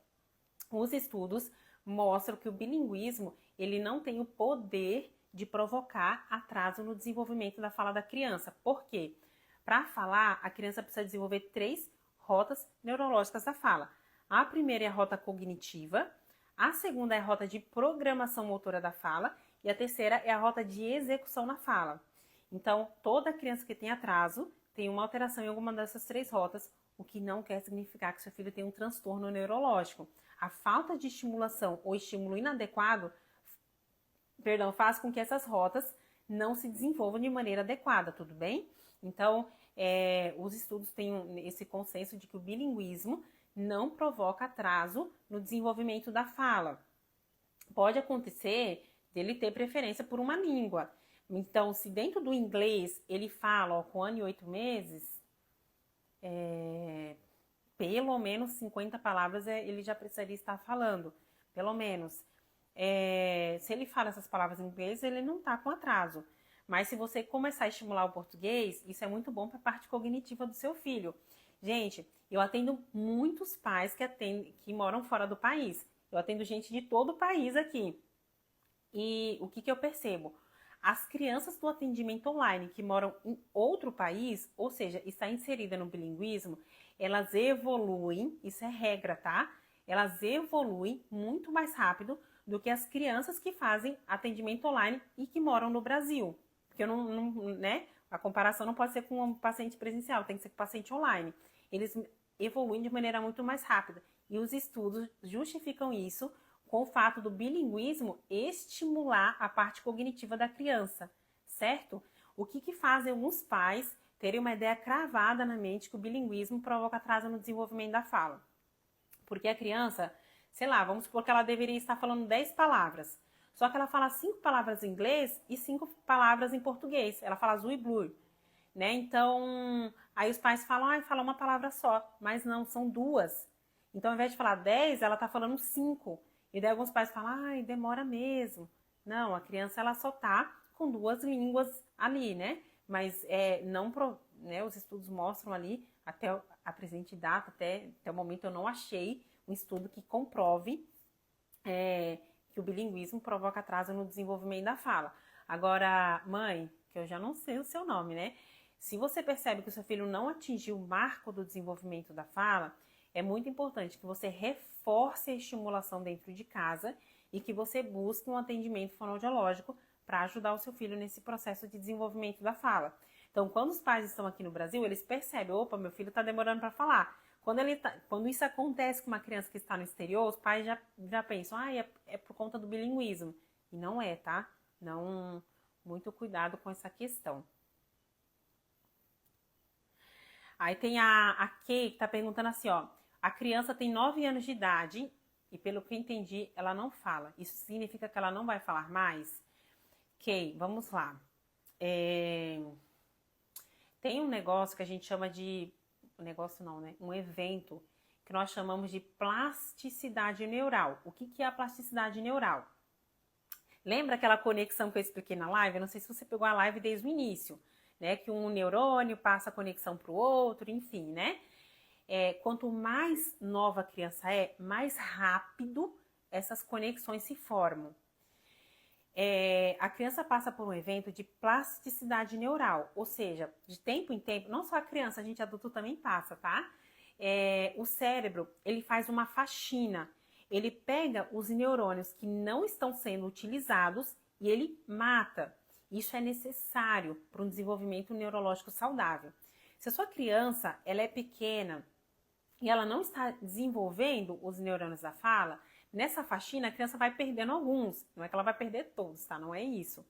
Os estudos mostram que o bilinguismo, ele não tem o poder de provocar atraso no desenvolvimento da fala da criança. Por quê? Para falar, a criança precisa desenvolver 3 rotas neurológicas da fala. A primeira é a rota cognitiva, a segunda é a rota de programação motora da fala e a terceira é a rota de execução na fala. Então, toda criança que tem atraso tem uma alteração em alguma dessas 3 rotas, o que não quer significar que seu filho tem um transtorno neurológico. A falta de estimulação ou estímulo inadequado, faz com que essas rotas não se desenvolvam de maneira adequada, tudo bem? Então, os estudos têm esse consenso de que o bilinguismo não provoca atraso no desenvolvimento da fala. Pode acontecer dele ter preferência por uma língua. Então, se dentro do inglês ele fala com 1 ano e 8 meses, pelo menos 50 palavras ele já precisaria estar falando, pelo menos. Se ele fala essas palavras em inglês, ele não está com atraso. Mas se você começar a estimular o português, isso é muito bom para a parte cognitiva do seu filho. Gente, eu atendo muitos pais que moram fora do país. Eu atendo gente de todo o país aqui. E o que eu percebo? As crianças do atendimento online que moram em outro país, ou seja, está inserida no bilinguismo, elas evoluem, isso é regra, tá? Elas evoluem muito mais rápido do que as crianças que fazem atendimento online e que moram no Brasil. Porque eu né? A comparação não pode ser com um paciente presencial, tem que ser com paciente online. Eles evoluem de maneira muito mais rápida. E os estudos justificam isso com o fato do bilinguismo estimular a parte cognitiva da criança, certo? O que fazem alguns pais terem uma ideia cravada na mente que o bilinguismo provoca atraso no desenvolvimento da fala? Porque a criança, sei lá, vamos supor que ela deveria estar falando 10 palavras, só que ela fala 5 palavras em inglês e 5 palavras em português. Ela fala azul e blue, né? Então, aí os pais falam, fala uma palavra só, mas não, são duas. Então, ao invés de falar 10, ela tá falando 5. E daí alguns pais falam, demora mesmo. Não, a criança ela só tá com duas línguas ali, né? Mas não, né, os estudos mostram ali, até a presente data, até o momento eu não achei um estudo que comprove que o bilinguismo provoca atraso no desenvolvimento da fala. Agora, mãe, que eu já não sei o seu nome, né? Se você percebe que o seu filho não atingiu o marco do desenvolvimento da fala, é muito importante que você reforce a estimulação dentro de casa e que você busque um atendimento fonoaudiológico para ajudar o seu filho nesse processo de desenvolvimento da fala. Então, quando os pais estão aqui no Brasil, eles percebem, opa, meu filho está demorando para falar. Quando isso acontece com uma criança que está no exterior, os pais já pensam, é por conta do bilinguismo. E não é, tá? Não, muito cuidado com essa questão. Aí tem a Kay que tá perguntando assim, ó. A criança tem 9 anos de idade e, pelo que eu entendi, ela não fala. Isso significa que ela não vai falar mais? Kay, vamos lá. Tem um negócio que a gente chama de... negócio não, né? Um evento que nós chamamos de plasticidade neural. O que é a plasticidade neural? Lembra aquela conexão que eu expliquei na live? Eu não sei se você pegou a live desde o início, né? Que um neurônio passa a conexão para o outro, enfim, né? Quanto mais nova a criança mais rápido essas conexões se formam. A criança passa por um evento de plasticidade neural, ou seja, de tempo em tempo, não só a criança, a gente adulto também passa, tá? O cérebro, ele faz uma faxina, ele pega os neurônios que não estão sendo utilizados e ele mata. Isso é necessário para um desenvolvimento neurológico saudável. Se a sua criança, ela é pequena e ela não está desenvolvendo os neurônios da fala, nessa faxina a criança vai perdendo alguns. Não é que ela vai perder todos, tá? Não é isso.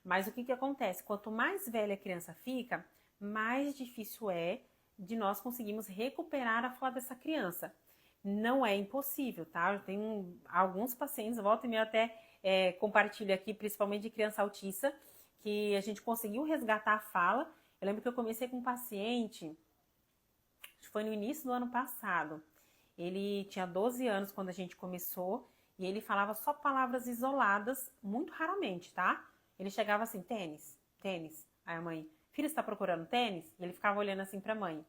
Mas o que acontece? Quanto mais velha a criança fica, mais difícil é de nós conseguirmos recuperar a fala dessa criança. Não é impossível, tá? Eu tenho alguns pacientes, volta e meia até compartilho aqui, principalmente de criança autista, que a gente conseguiu resgatar a fala. Eu lembro que eu comecei com um paciente, acho que foi no início do ano passado. Ele tinha 12 anos quando a gente começou e ele falava só palavras isoladas, muito raramente, tá? Ele chegava assim, tênis, tênis. Aí a mãe, filho, você tá procurando tênis? E ele ficava olhando assim pra mãe.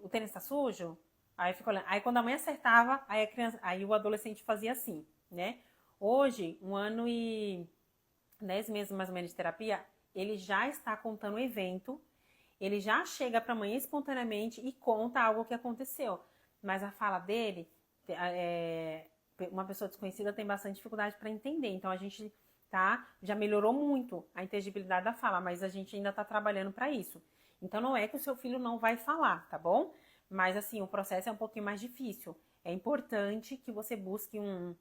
O tênis tá sujo? Aí ficou olhando. Aí quando a mãe acertava, aí o adolescente fazia assim, né? Hoje, 1 ano e 10 meses mais ou menos de terapia, ele já está contando o evento, ele já chega pra mãe espontaneamente e conta algo que aconteceu. Mas a fala dele, uma pessoa desconhecida tem bastante dificuldade para entender. Então a gente já melhorou muito a inteligibilidade da fala, mas a gente ainda está trabalhando para isso. Então não é que o seu filho não vai falar, tá bom? Mas assim, o processo é um pouquinho mais difícil. É importante que você busque um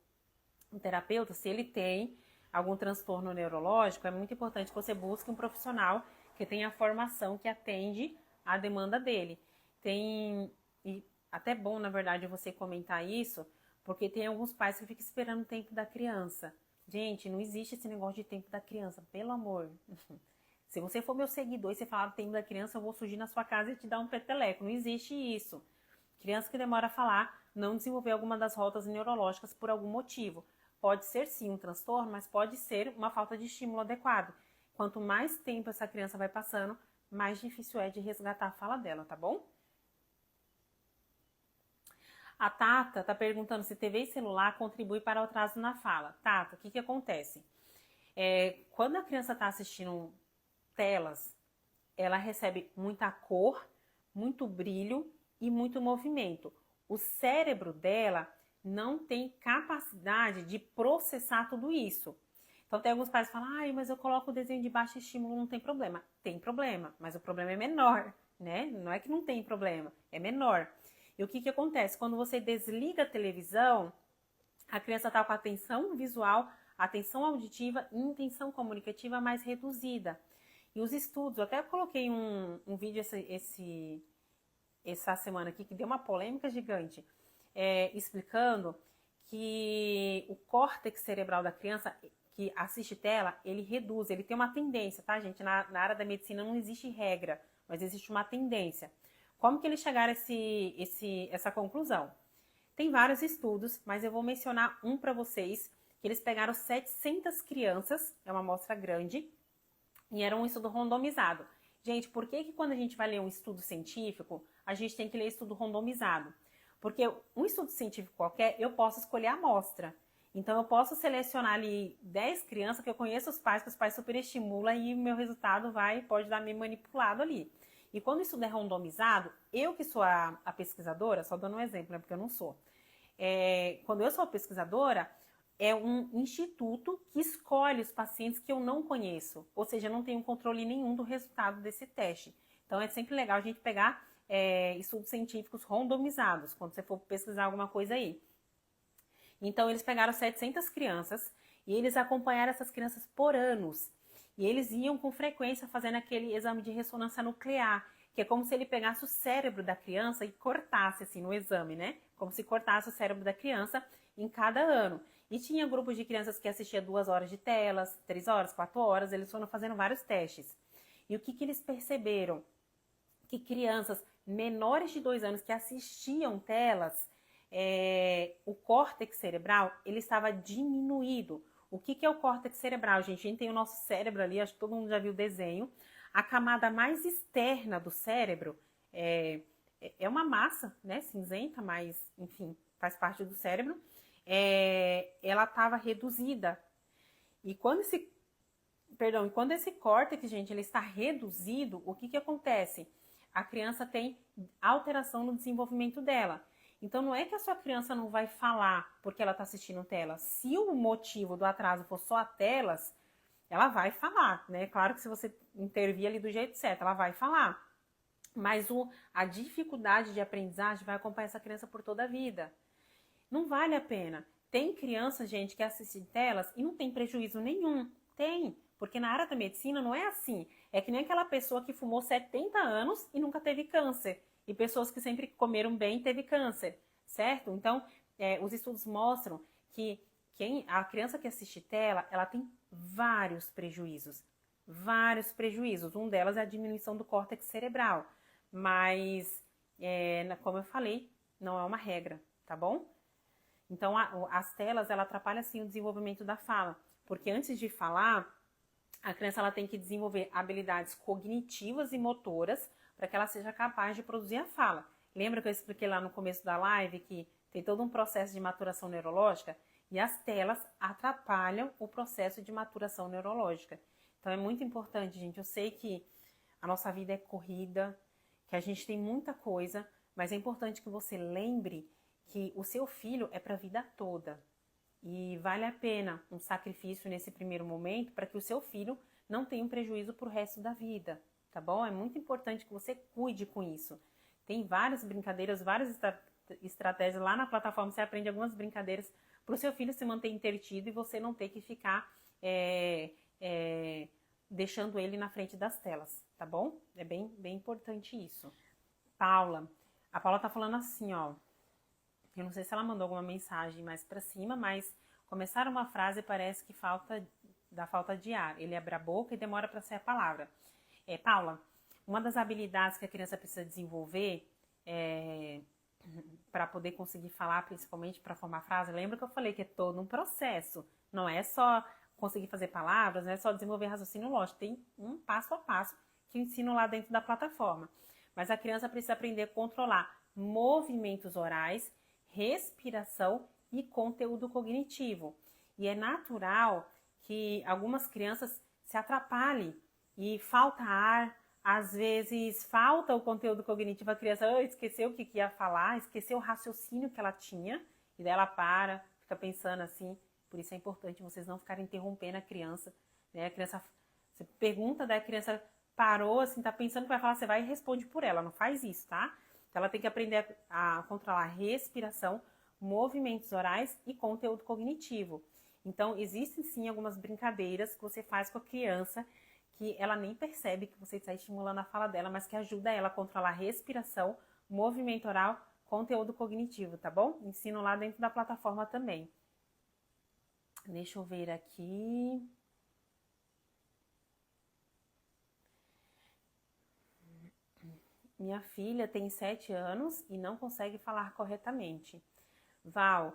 terapeuta, se ele tem algum transtorno neurológico, é muito importante que você busque um profissional que tenha formação que atende à demanda dele. E até bom, na verdade, você comentar isso, porque tem alguns pais que ficam esperando o tempo da criança. Gente, não existe esse negócio de tempo da criança, pelo amor. Se você for meu seguidor e você falar do tempo da criança, eu vou surgir na sua casa e te dar um peteleco. Não existe isso. Criança que demora a falar não desenvolveu alguma das rotas neurológicas por algum motivo. Pode ser sim um transtorno, mas pode ser uma falta de estímulo adequado. Quanto mais tempo essa criança vai passando, mais difícil é de resgatar a fala dela, tá bom? A Tata está perguntando se TV e celular contribui para o atraso na fala. Tata, o que acontece? Quando a criança está assistindo telas, ela recebe muita cor, muito brilho e muito movimento. O cérebro dela não tem capacidade de processar tudo isso. Então tem alguns pais que falam, ai, mas eu coloco o desenho de baixo estímulo, não tem problema. Tem problema, mas o problema é menor, né? Não é que não tem problema, é menor. E o que acontece? Quando você desliga a televisão, a criança está com a atenção visual, atenção auditiva e intenção comunicativa mais reduzida. E os estudos, eu até coloquei um vídeo essa semana aqui, que deu uma polêmica gigante, explicando que o córtex cerebral da criança que assiste tela, ele reduz, ele tem uma tendência, tá, gente? Na área da medicina não existe regra, mas existe uma tendência. Como que eles chegaram a essa conclusão? Tem vários estudos, mas eu vou mencionar um para vocês, que eles pegaram 700 crianças, é uma amostra grande, e era um estudo randomizado. Gente, por que quando a gente vai ler um estudo científico, a gente tem que ler estudo randomizado? Porque um estudo científico qualquer, eu posso escolher a amostra. Então, eu posso selecionar ali 10 crianças que eu conheço os pais, que os pais superestimulam e o meu resultado pode dar meio manipulado ali. E quando o estudo é randomizado, eu que sou a pesquisadora, só dando um exemplo, né, porque eu não sou. Quando eu sou a pesquisadora, é um instituto que escolhe os pacientes que eu não conheço. Ou seja, eu não tenho controle nenhum do resultado desse teste. Então, é sempre legal a gente pegar estudos científicos randomizados, quando você for pesquisar alguma coisa aí. Então, eles pegaram 700 crianças e eles acompanharam essas crianças por anos. E eles iam com frequência fazendo aquele exame de ressonância nuclear, que é como se ele pegasse o cérebro da criança e cortasse, assim, no exame, né? Como se cortasse o cérebro da criança em cada ano. E tinha grupos de crianças que assistiam 2 horas de telas, 3 horas, 4 horas, eles foram fazendo vários testes. E o que eles perceberam? Que crianças menores de 2 anos que assistiam telas, o córtex cerebral, ele estava diminuído. O que é o córtex cerebral, gente? A gente tem o nosso cérebro ali, acho que todo mundo já viu o desenho. A camada mais externa do cérebro é uma massa, né, cinzenta, mas, enfim, faz parte do cérebro. Ela estava reduzida. E quando esse córtex, gente, ele está reduzido, o que acontece? A criança tem alteração no desenvolvimento dela. Então, não é que a sua criança não vai falar porque ela está assistindo tela. Se o motivo do atraso for só a telas, ela vai falar, né? Claro que se você intervir ali do jeito certo, ela vai falar. Mas a dificuldade de aprendizagem vai acompanhar essa criança por toda a vida. Não vale a pena. Tem criança, gente, que assiste telas e não tem prejuízo nenhum. Tem, porque na área da medicina não é assim. É que nem aquela pessoa que fumou 70 anos e nunca teve câncer. E pessoas que sempre comeram bem teve câncer, certo? Então, os estudos mostram que a criança que assiste tela, ela tem vários prejuízos. Vários prejuízos. Um delas é a diminuição do córtex cerebral. Mas, como eu falei, não é uma regra, tá bom? Então, as telas, ela atrapalham, sim, o desenvolvimento da fala. Porque antes de falar, a criança ela tem que desenvolver habilidades cognitivas e motoras para que ela seja capaz de produzir a fala. Lembra que eu expliquei lá no começo da live que tem todo um processo de maturação neurológica? E as telas atrapalham o processo de maturação neurológica. Então, é muito importante, gente. Eu sei que a nossa vida é corrida, que a gente tem muita coisa, mas é importante que você lembre que o seu filho é para a vida toda. E vale a pena um sacrifício nesse primeiro momento para que o seu filho não tenha um prejuízo para o resto da vida, tá bom? É muito importante que você cuide com isso. Tem várias brincadeiras, várias estratégias lá na plataforma, você aprende algumas brincadeiras para o seu filho se manter entretido e você não ter que ficar deixando ele na frente das telas, tá bom? É bem importante isso. A Paula tá falando assim, ó. Eu não sei se ela mandou alguma mensagem mais para cima, mas começar uma frase parece que dá falta de ar. Ele abre a boca e demora para sair a palavra. Paula, uma das habilidades que a criança precisa desenvolver para poder conseguir falar, principalmente para formar frase, lembra que eu falei que é todo um processo. Não é só conseguir fazer palavras, não é só desenvolver raciocínio lógico. Tem um passo a passo que eu ensino lá dentro da plataforma. Mas a criança precisa aprender a controlar movimentos orais, respiração e conteúdo cognitivo. E é natural que algumas crianças se atrapalhem e falta ar, às vezes falta o conteúdo cognitivo, a criança esqueceu o que ia falar, esqueceu o raciocínio que ela tinha, e daí ela para, fica pensando assim. Por isso é importante vocês não ficarem interrompendo a criança, né? A criança, você pergunta, daí a criança parou, assim, tá pensando que vai falar, você vai e responde por ela, não faz isso, tá? Então ela tem que aprender a controlar a respiração, movimentos orais e conteúdo cognitivo. Então, existem sim algumas brincadeiras que você faz com a criança que ela nem percebe que você está estimulando a fala dela, mas que ajuda ela a controlar a respiração, movimento oral, conteúdo cognitivo, tá bom? Ensino lá dentro da plataforma também. Deixa eu ver aqui. Minha filha tem 7 anos e não consegue falar corretamente. Val,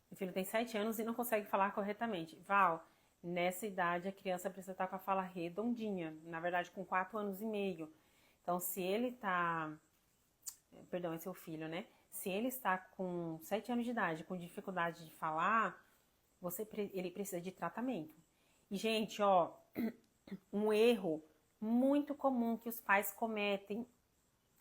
meu filho tem 7 anos e não consegue falar corretamente. Val, nessa idade a criança precisa estar com a fala redondinha, na verdade com 4 anos e meio. Então, se ele tá... Perdão, é seu filho, né? Se ele está com 7 anos de idade, com dificuldade de falar, ele precisa de tratamento. E, gente, ó, um erro muito comum que os pais cometem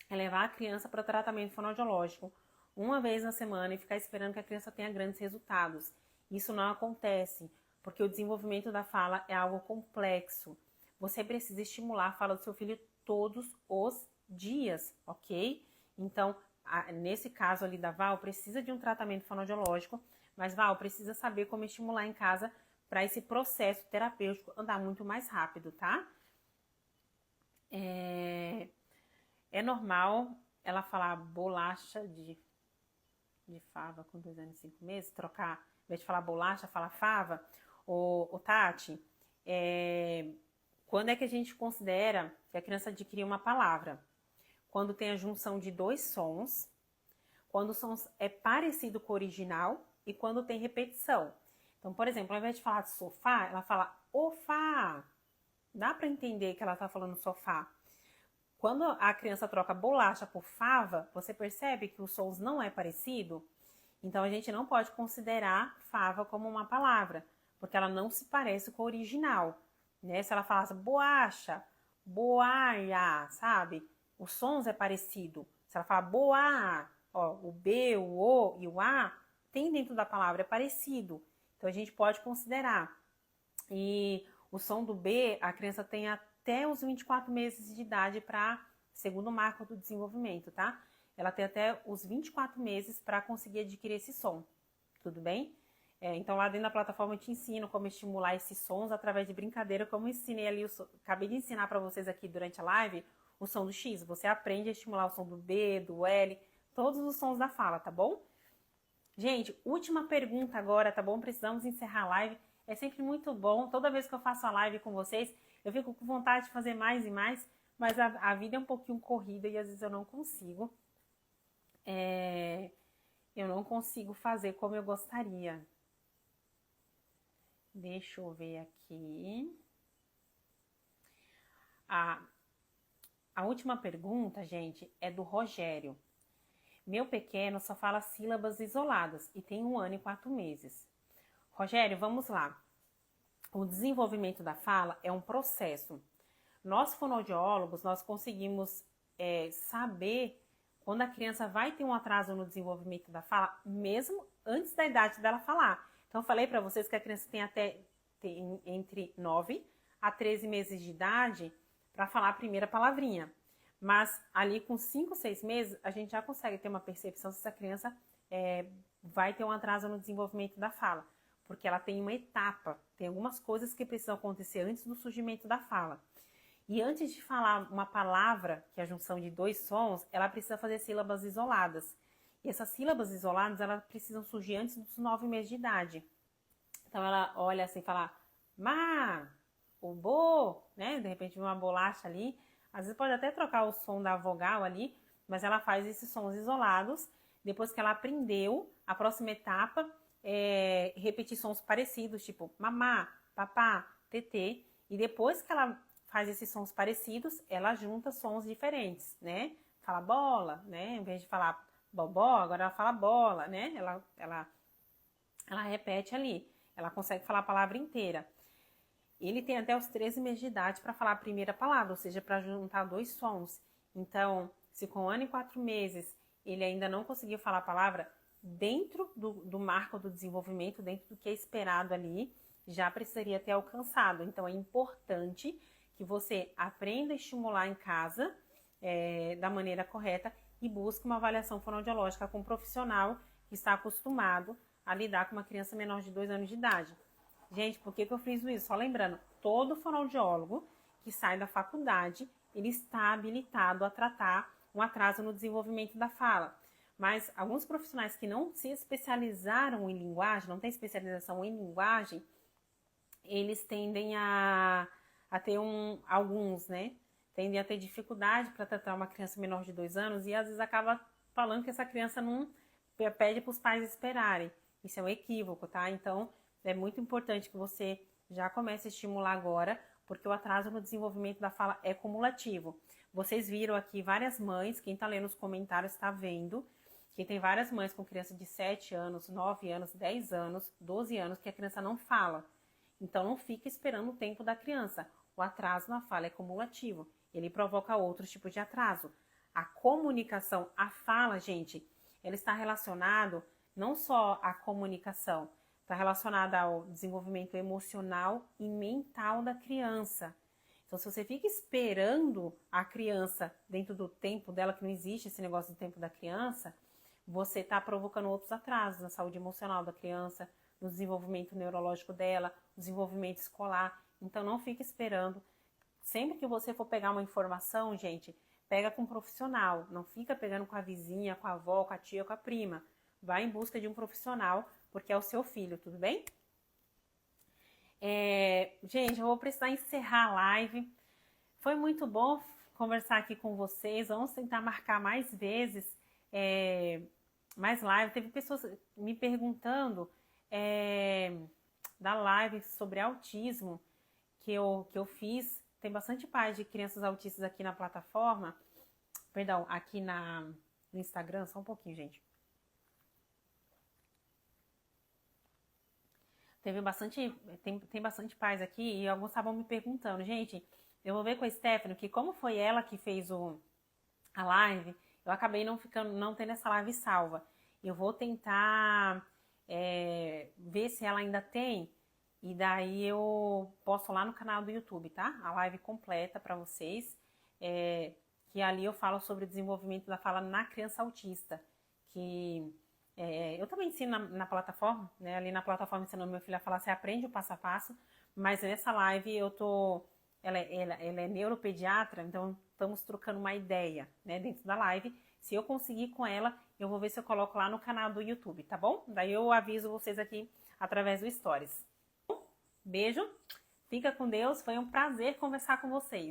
é levar a criança para o tratamento fonoaudiológico uma vez na semana e ficar esperando que a criança tenha grandes resultados. Isso não acontece, porque o desenvolvimento da fala é algo complexo. Você precisa estimular a fala do seu filho todos os dias, ok? Então, nesse caso ali da Val, precisa de um tratamento fonoaudiológico, mas Val precisa saber como estimular em casa para esse processo terapêutico andar muito mais rápido, tá? É normal ela falar bolacha de fava com 2 anos e 5 meses, trocar, ao invés de falar bolacha, falar fava. Ô Tati, quando é que a gente considera que a criança adquiriu uma palavra? Quando tem a junção de 2 sons, quando o som é parecido com o original e quando tem repetição. Então, por exemplo, ao invés de falar de sofá, ela fala ofá. Dá para entender que ela está falando sofá. Quando a criança troca bolacha por fava, você percebe que os sons não é parecido? Então, a gente não pode considerar fava como uma palavra, porque ela não se parece com o original, né? Se ela falasse boacha, boaia, sabe? Os sons é parecido. Se ela falar boa, ó, o B, o O e o A tem dentro da palavra, é parecido. Então, a gente pode considerar. E o som do B, a criança tem até os 24 meses de idade para, segundo o marco do desenvolvimento, tá? Ela tem até os 24 meses para conseguir adquirir esse som, tudo bem? Então, lá dentro da plataforma eu te ensino como estimular esses sons através de brincadeira, como eu ensinei ali, acabei de ensinar para vocês aqui durante a live, o som do X. Você aprende a estimular o som do B, do L, todos os sons da fala, tá bom? Gente, última pergunta agora, tá bom? Precisamos encerrar a live. É sempre muito bom. Toda vez que eu faço a live com vocês, eu fico com vontade de fazer mais e mais, mas a vida é um pouquinho corrida e às vezes eu não consigo. Eu não consigo fazer como eu gostaria. Deixa eu ver aqui. A última pergunta, gente, é do Rogério. Meu pequeno só fala sílabas isoladas e tem 1 ano e 4 meses. Rogério, vamos lá. O desenvolvimento da fala é um processo. Nós, fonoaudiólogos, nós conseguimos saber quando a criança vai ter um atraso no desenvolvimento da fala, mesmo antes da idade dela falar. Então, eu falei para vocês que a criança tem entre 9 a 13 meses de idade para falar a primeira palavrinha. Mas ali com 5, 6 meses, a gente já consegue ter uma percepção se essa criança vai ter um atraso no desenvolvimento da fala. Porque ela tem uma etapa, tem algumas coisas que precisam acontecer antes do surgimento da fala. E antes de falar uma palavra, que é a junção de 2 sons, ela precisa fazer sílabas isoladas. E essas sílabas isoladas, elas precisam surgir antes dos 9 meses de idade. Então, ela olha assim e fala, má, o bo, né? De repente, uma bolacha ali. Às vezes pode até trocar o som da vogal ali, mas ela faz esses sons isolados. Depois que ela aprendeu, a próxima etapa é repetir sons parecidos, tipo mamá, papá, tetê. E depois que ela faz esses sons parecidos, ela junta sons diferentes, né? Fala bola, né? Em vez de falar bobó, agora ela fala bola, né? Ela repete ali, ela consegue falar a palavra inteira. Ele tem até os 13 meses de idade para falar a primeira palavra, ou seja, para juntar 2 sons. Então, se com 1 ano e 4 meses ele ainda não conseguiu falar a palavra, dentro do marco do desenvolvimento, dentro do que é esperado ali, já precisaria ter alcançado. Então, é importante que você aprenda a estimular em casa da maneira correta e busque uma avaliação fonoaudiológica com um profissional que está acostumado a lidar com uma criança menor de 2 anos de idade. Gente, por que eu friso isso? Só lembrando, todo fonoaudiólogo que sai da faculdade, ele está habilitado a tratar um atraso no desenvolvimento da fala. Mas alguns profissionais que não se especializaram em linguagem, não têm especialização em linguagem, eles tendem a ter alguns, né? Tendem a ter dificuldade para tratar uma criança menor de 2 anos e às vezes acaba falando que essa criança não pede para os pais esperarem. Isso é um equívoco, tá? Então, é muito importante que você já comece a estimular agora, porque o atraso no desenvolvimento da fala é cumulativo. Vocês viram aqui várias mães, quem está lendo os comentários está vendo, que tem várias mães com criança de 7 anos, 9 anos, 10 anos, 12 anos, que a criança não fala. Então, não fica esperando o tempo da criança. O atraso na fala é cumulativo. Ele provoca outros tipos de atraso. A comunicação, a fala, gente, ela está relacionada não só à comunicação, está relacionada ao desenvolvimento emocional e mental da criança. Então, se você fica esperando a criança dentro do tempo dela, que não existe esse negócio do tempo da criança, você está provocando outros atrasos na saúde emocional da criança, no desenvolvimento neurológico dela, no desenvolvimento escolar. Então, não fique esperando. Sempre que você for pegar uma informação, gente, pega com um profissional. Não fica pegando com a vizinha, com a avó, com a tia, com a prima. Vai em busca de um profissional, porque é o seu filho, tudo bem? Gente, eu vou precisar encerrar a live. Foi muito bom conversar aqui com vocês. Vamos tentar marcar mais vezes, mais live. Teve pessoas me perguntando da live sobre autismo que eu fiz. Tem bastante pais de crianças autistas aqui na plataforma. Perdão, aqui no Instagram. Só um pouquinho, gente. Tem bastante pais aqui e alguns estavam me perguntando, gente, eu vou ver com a Stephanie que como foi ela que fez a live, eu acabei não tendo essa live salva. Eu vou tentar ver se ela ainda tem e daí eu posto lá no canal do YouTube, tá? A live completa para vocês, que ali eu falo sobre o desenvolvimento da fala na criança autista, que eu também ensino na plataforma, né? Ali na plataforma ensinando meu filho a falar, você aprende o passo a passo, mas nessa live ela é neuropediatra, então estamos trocando uma ideia, né, dentro da live. Se eu conseguir com ela, eu vou ver se eu coloco lá no canal do YouTube, tá bom? Daí eu aviso vocês aqui através do Stories. Beijo, fica com Deus, foi um prazer conversar com vocês.